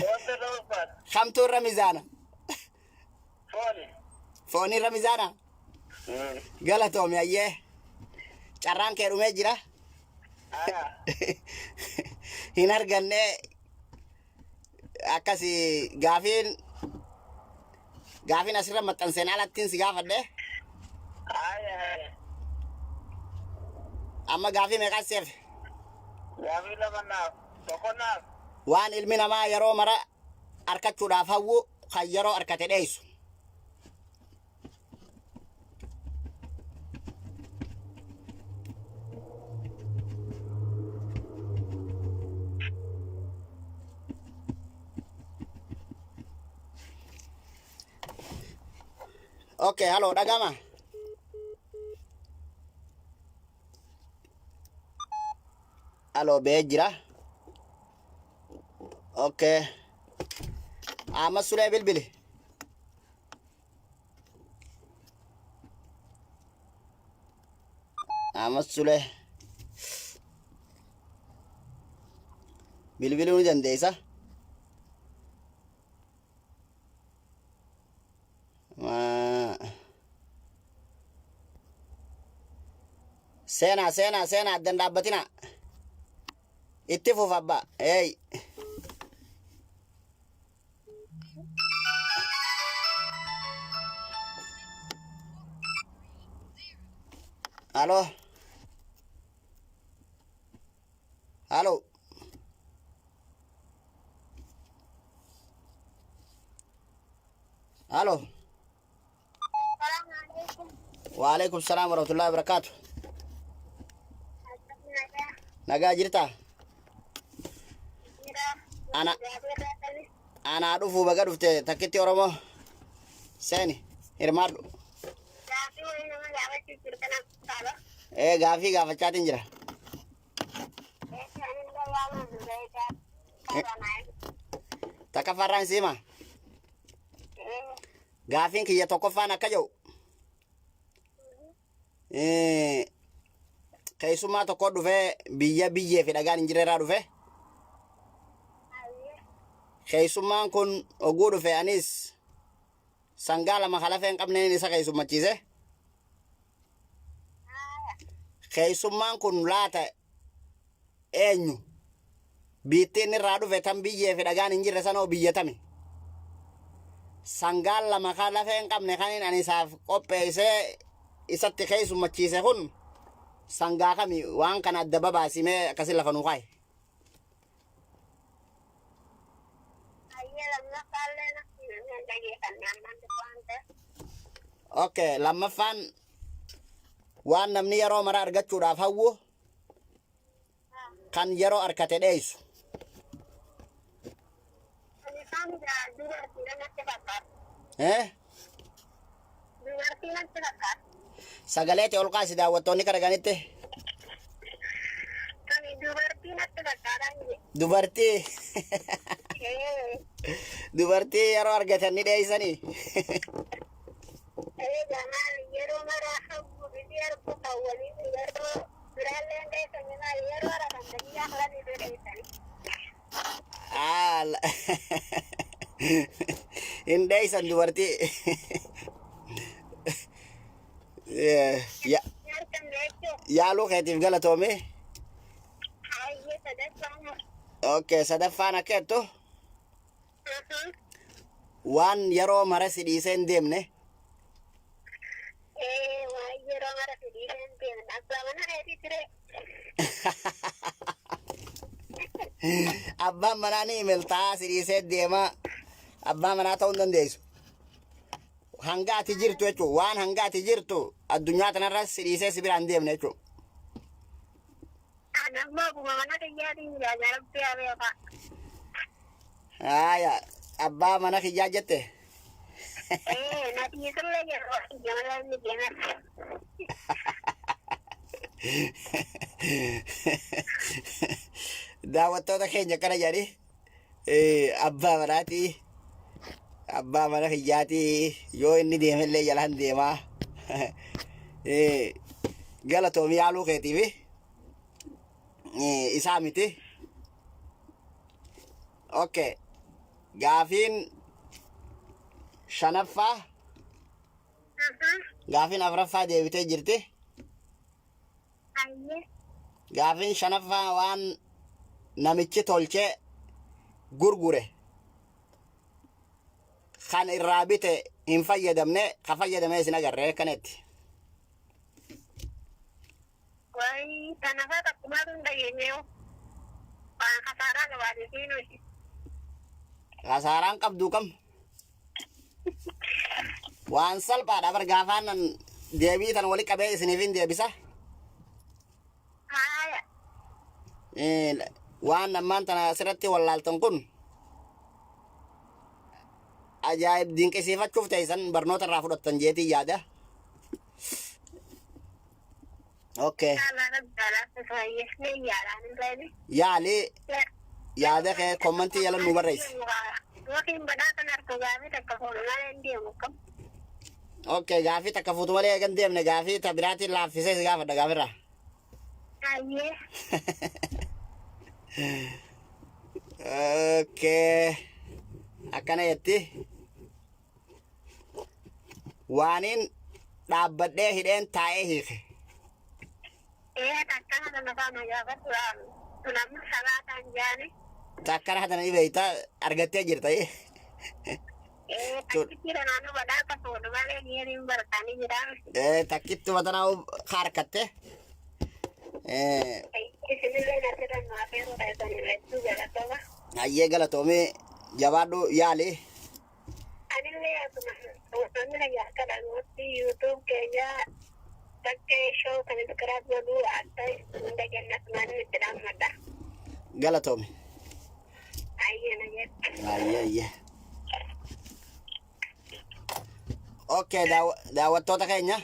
Wanta irra ulfaata? Kamtu irra mizaana? Fooni. Fooni irra mizaana? Galatoomi ayyee. Carraan kee dhumee jira? Hin arganne akkasi gaafiin asirra maxxanseen alattiin si gaafadhe. Amma gaafii meeqaa seef? Gaafii lama naaf. Tokko naaf. Waan ilmi namaa yeroo mara harkachuudhaaf hawwu kan yeroo harkate dheessu. Okay, halo dhagama. Halo bee jira. Okay. Ahmad Sulee bilbili. Ahmad Sulee. Bilbiluu ni dandeessa? Seenaa addan dhaabbatina. Itti fuuf abbaa. Hey. Halo. Halo. Halo. Assalamualaikum. Waalaikumsalam warahmatullahi wabarakatuh. Nagaa jirta? Ana ana dhufu baga dhufte takkitti Oromoo. Seeni hirmaadhu. Gaafii gaafachaatiin jira. Takka farraan siima. Gaafiin kiyya tokkoffaan akka jedhu. Keessummaa tokko dhufee biyyee fi dhagaan hin jirreerraa dhufe. Keessummaan kun oguu dhufe anis sangaa lama kalafee hin qabneen isa keessummachiise. Keessummaan kun laata eenyu? Biittiin irraa dhufe tan biyyee fi dhagaan hin jirre sanoo biyyatame. Sangaan lama kalafee hin qabne kanin ani isaaf qopheessee isatti keessummachiise kun sangaa kami waan kana adda babaasimee akkasi lafa nuu kaaye. Okay, lammaffaan waan namni yeroo mara argachuudhaaf hawwu kan yeroo arkate dheessu. Sagaleeti ol kaasi daawwattoonni karaganitti. Dubartii. Dubartii yeroo argatan ni dheeysanii. Hin dheeysan dubartii. Yaaluu keetiif galatoome. Okay, sadaffaan akka jettu waan yeroo mara si dhiisee hin deemne. Abbaan manaa ni imaltaa si dhiisee deema. Abbaan manaa ta'uu hin dandeessu. Hanga ati jirtu jechuun waan hanga ati jirtu addunyaa kanarra si dhiisee si biraan deemne jechuudha. Abbaa mana kiyyaa jette. Daawwattoota keenya kana jedhi abbaa manaati. Abbaa mana kiyyaati yoo inni deemellee jalaan deemaa. Galatoomii yaaluu keetiif isaa miti. Okay. Gaafiin shanaffaa. Gaafiin afuraffaa deebitee jirti. Gaafiin shanaffaa waan namichi tolchee gurgure kan irraa bite hin fayyadamne ka fayyadamee isin agarree kanetti. Wai tanafa takkumaa tun dhageenyee waan kasaaraa gabaadee nuti. Kasaaraan qabduu kam? Waan salphaadha bar gaafaan deebii tan wali qabee isiniif hin deebisa. Waan ammaan tana asirratti wallaaltan kun ajaa'ib dinqisiifachuuf teessan barnoota irraa fudhattan jeetii yaada. Okay. Yaali yaada kee kommentii jala nu barreessi. Yookiin badhaasa narko gaafii takka fuudhu malee hin deemu kam. Okay, gaafii takka fuutu malee eegan deemne gaafii ta biraatiin laaffisee si gaafadha gaafirraa. Ayyee. Okay. Akkana jetti. Waaniin dhaabbadhee hidheen taa'ee hiike. Takka hada nafaana gaafatu namni sabaataan jaani. Takkana hatana ni beeyta argattee jirta. Takkittiidha naannoo badhaasa fuudhu malee dhiyeeriin barataanii jiraan. Takkitti matanaa harkatte. Isinillee asirran maafeerudha isanirra hedduu galatoomaa. Ayyee galatoomee jabaadhu yaali. Anillee asuma wantoonni akka dhagooti yuutuub keenyaa bakkee shoo kan biqiraa godhuu adda hunda kennas maanii itti dhaammadha. Galatoome. Ayyee na jedhu. Ayyee. Okay, daawwattoota keenya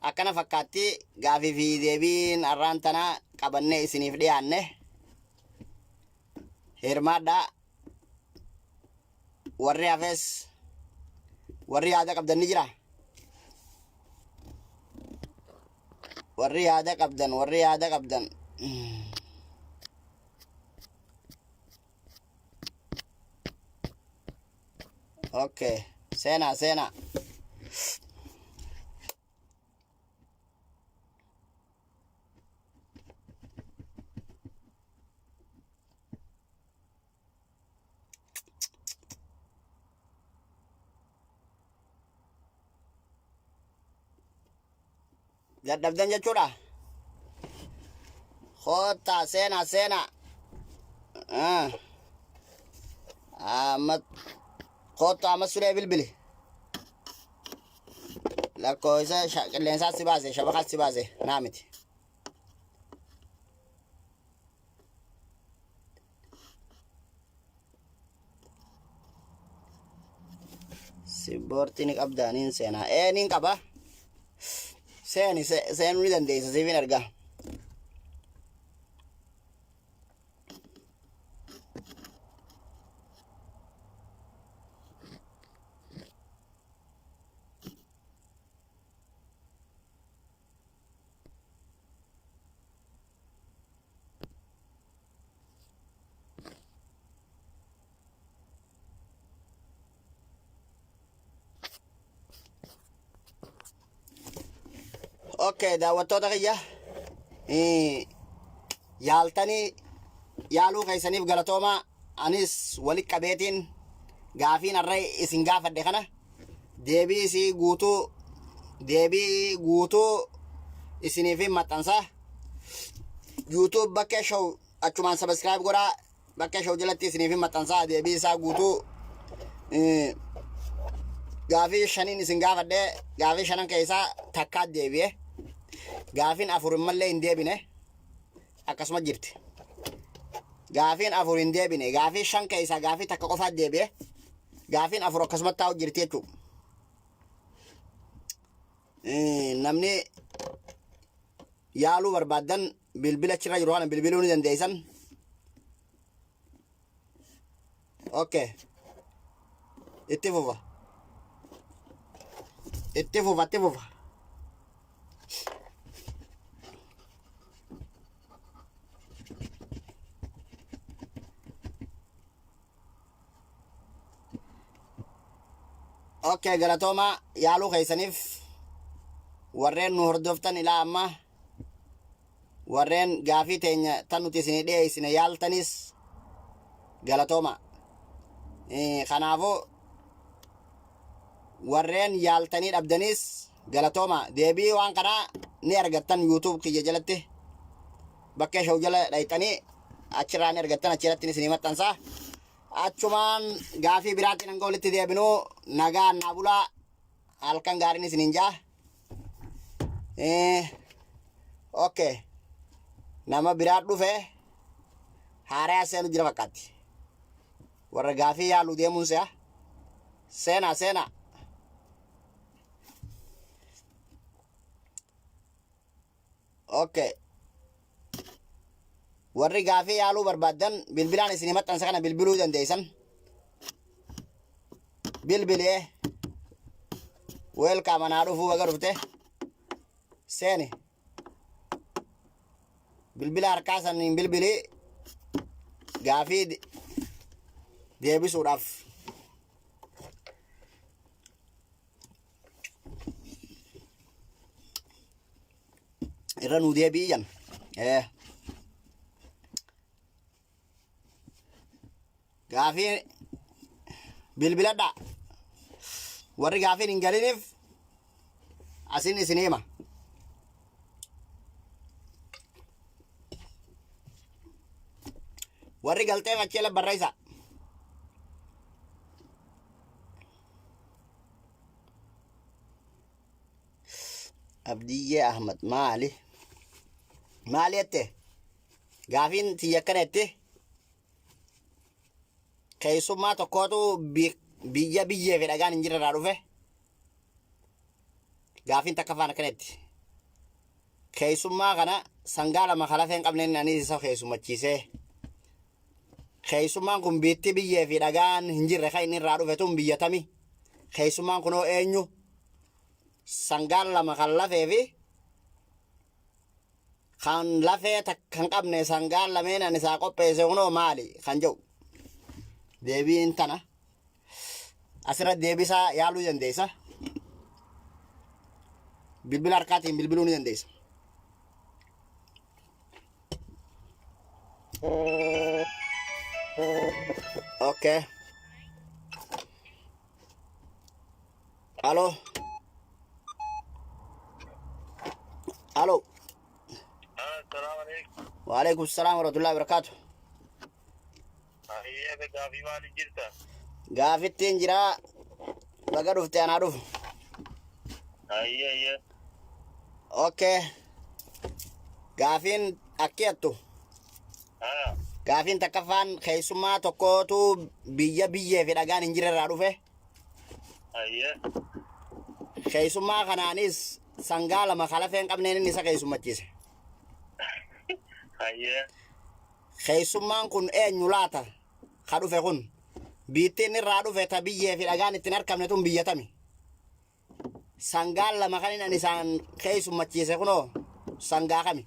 akkana fakkaatti gaafii fi deebiin har'aan tana qabannee isiniif dhiyaanne hirmaadhaa warri hafes warri yaada qabdan ni jira warri yaada qabdan okay seenaa dadhabdan jechuudha. Koottaa seenaa. Koottaa amma suree bilbili. Lakkoo isa qilleensaa si baase shabaqaa si baase naa miti. Sibboortii ni qabdaa niin seenaa. Niin qaba. Seenuu ni dandeessa siifin argaa. Okay, daawwattoota kiyya yaaluu keessaniif galatoomaa anis walitti qabeetiin gaafiin har'a isin gaafadhe kana deebii guutuu isiniif maxxansa YouTube bakkee show achumaan subscribe godhaa bakkee show jalatti isiniif maxxansa deebii isaa guutuu gaafii shaniin isin gaafadhe gaafii shanan keessaa takkaat deebi'e. Gaafiin afur mallee hin deebine akkasuma jirti. Gaafiin afur hin deebine gaafii shan keessaa gaafii takka qofaat deebi'e. Gaafiin afur akkasuma taa'u jirti jechuudha. Namni yaaluu barbaadan bilbila achirra jiru kana bilbiluu ni dandeessan. Okay. Itti fufa. Okay, galatooma yaaluu keessaniif warreen nu hordoftan ilaa amma warreen gaafii teenya tan nuti isinii dhiyeessine yaaltanis galatooma. Kanaafuu warreen yaaltanii dhabdanis galatooma. Deebii waan kanaa ni argattan YouTube kiyya jalatti bakkee show jala dhayxanii achirraa ni argattan achirratti isinii maxxansa. Achumaan gaafii biraatiin hanga walitti deebinuu nagaan naa bulaa halkan gaariin isiniin jaa. Okay. Nama biraa dhufe haaraa seenu jira fakkaatti. Warra gaafii yaaluu deemuun se'a. Seenaa. Okay. warri gaafii yaaluu barbaadan bilbilaan isin maxxansa kana bilbiluu dandeessan. Bilbilee welcome anaa dhufuu baga dhufte seeni bilbila harkaa saniin bilbilii gaafii deebisuudhaaf. Irra nuu deebii jan gaafii bilbiladha warri gaafiin hin galiniif asin isin hima. Warri galtee facheela barreessa. Abdiyyee Ahmad maali jette gaafiin tiyya akkana jette keessummaa tokkootu biyyee fi dhagaan hin jirre irraa dhufe. Gaafiin takka afaan akkana jette keessummaa kana sangaa lama kalafee hin qabneen anis isa keessummachiisee. Keessummaan kun biitti biyyee fi dhagaan hin jirre kan inni irraa dhufe tun biyyatami. Keessummaan kunoo eenyu sangaan lama kan lafee fi kan lafee kan qabne sangaan lameen ani isaa qopheesse kunoo maali kan jedhu deebiin tana asirratti deebisaa yaaluu dandeessa. Bilbila harkaatiin bilbiluu ni dandeessa. Okay. Halo. Halo. Assalamualaikum. Waalaikumsalam warahmatullahi wabarakatuh. Iya, gaafii maaliif jirta? Gaafittiin jira baga dhufte anaa dhufu. Iya. Okay. Gaafiin akkiyattu. Gaafiin takkaffaan keessummaa tokkootu biyyee fi dhagaan hin jirre irraa dhufe. Iya. Keessummaa kanaanis sangaa lama kalafee hin qabneen inni isa keessummachiise. Iya. Keessummaan kun eenyu laata ka dhufe kun biittiin irraa dhufe ta biyyee fi dhagaan ittiin argamne tun biyyatami. Sangaan lama kan inni isaan keessummachiise kunoo sangaa kami.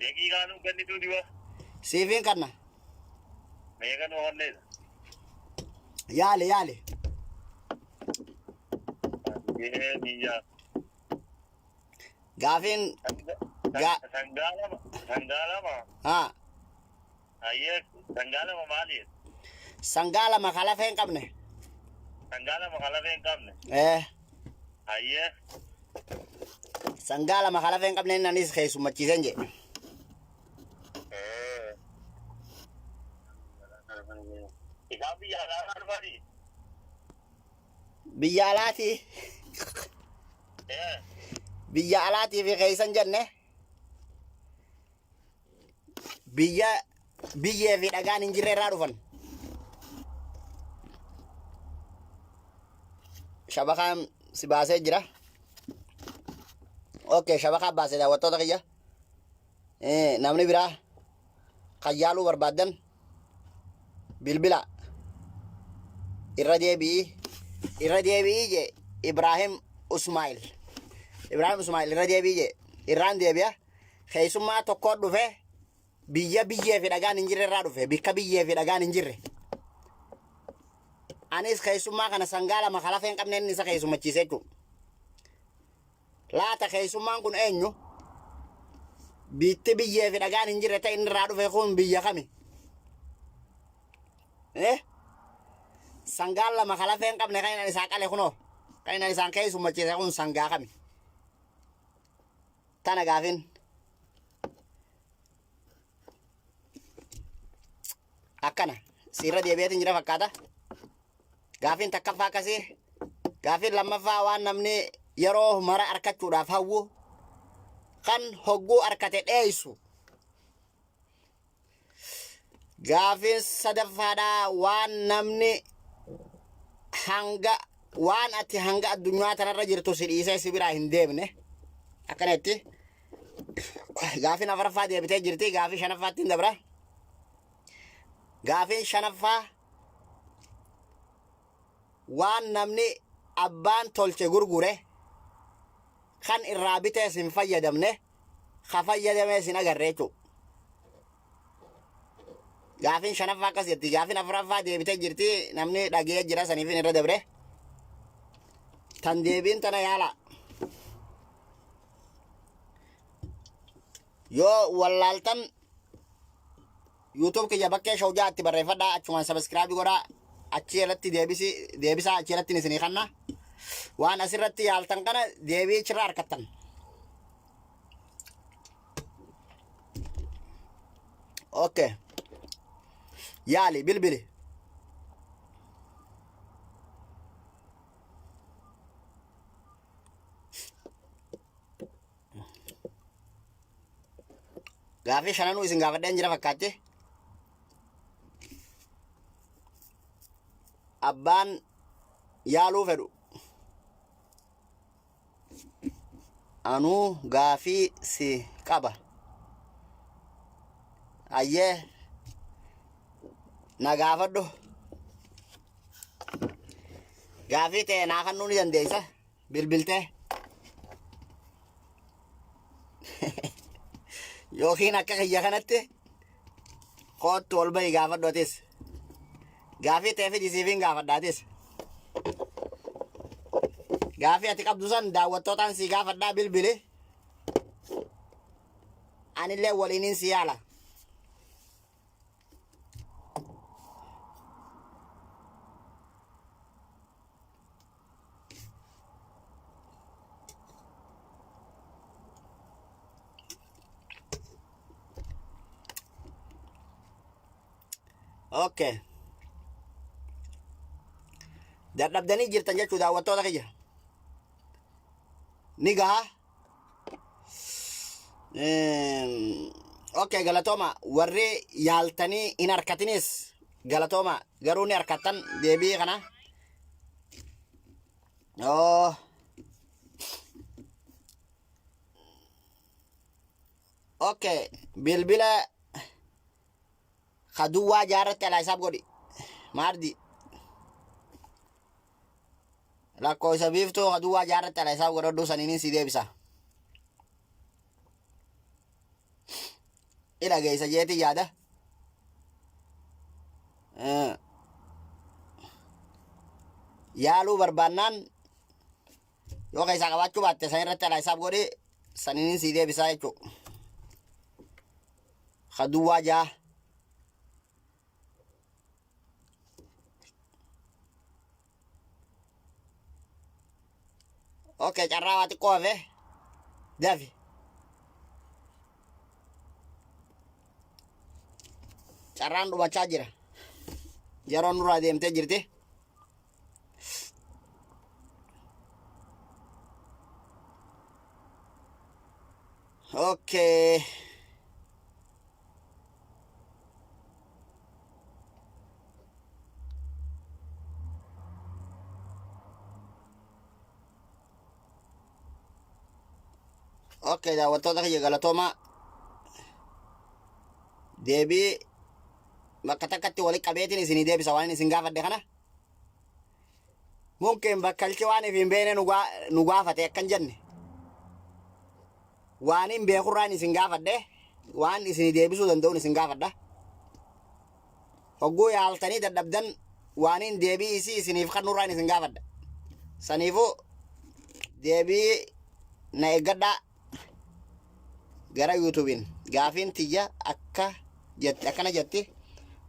Daqiiqaan ganni duudiwa. Siifiin kanna. Meeqan oolleedha? Yaale. Biyya. Gaafiin sangaa lama. haa Iya, sangaa lama maali? sangaa lama kalafee hin qabne. Sangaa lama kalafee hin qabne. Iya. Sangaa lama kalafee hin qabne inni anis keessummachiisen jedhe. Isaan biyya alaa dhufanii? Biyya alaatii. Biyya alaatii fi keessan jenne biyyee fi dhagaan hin jirre irraa dhufan. Shabakaan si baasee jira. Okay, shabakaa baasee daawwattoota kiyya. Namni biraa kan yaaluu barbaadan bilbila irra deebi'ii je Ibrahim Usmail irra deebi'ii je irraan deebi'a. Keessummaa tokko dhufe biyyee fi dhagaan hin jirre irraa dhufe bikka biyyee fi dhagaan hin jirre. Anis keessummaa kana sangaa lama kalafee hin qabne inni isa keessummachiise jechuudha. Laata keessummaan kun eenyu? Biitti biyyee fi dhagaan hin jirre ta'e inni irraa dhufe kun biyya kami? Sangaan lama kalafee hin qabne kan inni isaa qale kunoo kan inni isaan keessummachiise kun sangaa kami? Tana gaafin. Akkana siirra deebi'eetiin jira fakkaata. Gaafin takkaffaa akkasii. Gaafin lammaffaa waan namni yeroo mara arkachuudhaaf hawwu kan hogguu arkate dheeysu. Gaafin sadaffaadhaa waan namni waan ati hanga addunyaa tanarra jirtu si dhiisee si biraa hin deemne. Akkanatti Gaafiin afuraffaa deebitee jirti. Gaafii shanaffaatti hin dabra. Gaafiin shanaffaa waan namni abbaan tolche gurgure kan irraa bitee isin fayyadamne ka fayyadamee isin agarre jechuudha. Gaafiin shanaffaa akkas jetti. Gaafiin afuraffaa deebitee jirti. Namni dhagee jira saniifin irra dabre. Tan deebiin tana yaala. Yoo wallaaltan YouTube kiyya bakkee shawjaatti barreeffadhaa achumaan subscribe godhaa achi irratti deebisaa achi irratti isinii kanna waan asirratti yaaltan kana deebii achirraa harkattan. Okay. Yaali bilbili. Gaafii shananuu isin gaafadheen jira fakkaatti. Abbaan yaaluu fedhu. Anuu gaafii si qaba. Ayyee na gaafadhu. Gaafii ta'e naa kannuu ni dandeessa bilbiltee. Yookiin akka kiyya kanatti kootu ol bahi gaafadhootis. Gaafii ta'e fidisiifiin gaafadhaatis. Gaafii ati qabdu san daawwattootaan si gaafadhaa bilbili. Anillee waliinin si yaala. Okay. Dadhabdanii jirtan jechuu daawwattoota kiyya. Ni gaha. Okay, galatooma. Warri yaaltanii hin harkatinis galatooma. Garuu ni harkattan deebii kana. Oh. Okay, bilbila kaduwaa jaarratti alaa isaaf godhi. Maardi. Lakkoo isa biiftuu kaduwaa jaarratti alaa isaaf godhadhuu saniinin si deebisa. Ila geessa jeeti yaada. Yaaluu barbaannaan yoo keessaa qabaachuu baatte san irratti alaa isaaf godhi saniinin si deebisaa jechuudha. Kaduwaa jaa. Okay, carraa waa xiqqoo hafe dafi. Carraan dhumachaa jira. Yeroon nurraa deemtee jirti. Okay. Okay, daawwattoota kiyya galatoomaa. Deebii bakka takkatti walitti qabeetiin isinii deebisa waan isin gaafadde kana. Mungkin bakkalchi waan if hin beekne nu gaafate akkan jenne. Waan hin beekurraan isin gaafadde waan isinii deebisuu danda'uun isin gaafadda. Hogguu yaaltanii dadhabdan waan hin deebii isii isiniif kannurraan isin gaafadda. Saniifuu deebii na eeggadhaa. Gara YouTubein gaafiin tiyya akkana jetti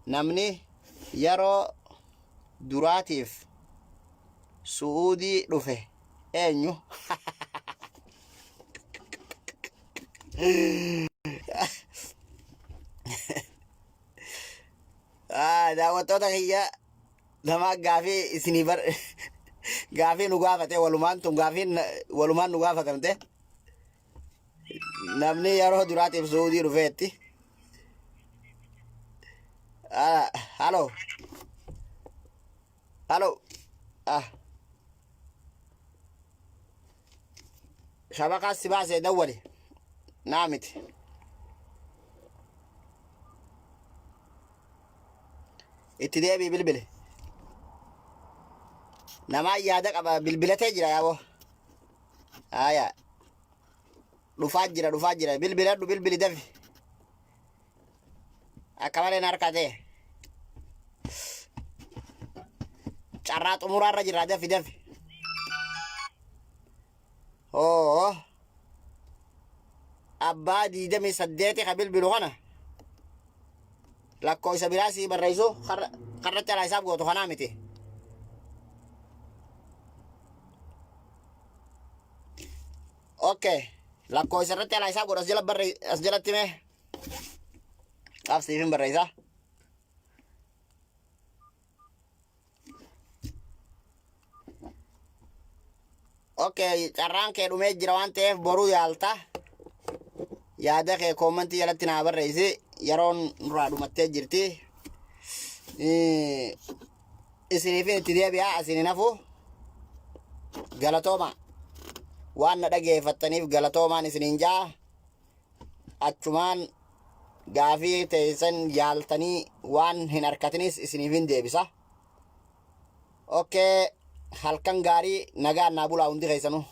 namni yeroo duraatiif Suudii dhufe eenyu? Daawwattoota kiyya nama gaafii isinii gaafii nu gaafate walumaan tun gaafiin walumaan nu gaafatamte. Namni yeroo duraatiif Suudii dhufeetti. Halo. Halo. Shabakaa si baasee dawwali. Naa miti. itti deebii bilbili. Namaa yaada qaba bilbilatee jira yaaboo. Aya. Dhufaa jira bilbiladhu bilbili dafi. Akka malee na harkaa ta'e. Carraa xumuraarra jira dafi. Oo. Abbaa 28 ka bilbilu kana. Lakkoofsa biraa sii barreessu karratti alaa isaaf gootu kanaa miti. Okay. Lakkoofsa irratti alaa isaaf godhu as jalatti mee. Qabsiifin barreessa. Okay, carraan kee dhumee jira waan ta'eef boruu yaalta. Yaada kee koomantii jalatti naa barreessi. Yeroon nurraa dhumattee jirti. Isiniifin itti deebi'aa asiniin hafu. Galatooma. Waan na dhageeffattaniif galatoomaan isiniin jaa. Achumaan gaafii teessan yaaltanii waan hin harkatinis isiniifin deebisa. Okay, halkan gaarii nagaan naa bulaa hundi keessanuu.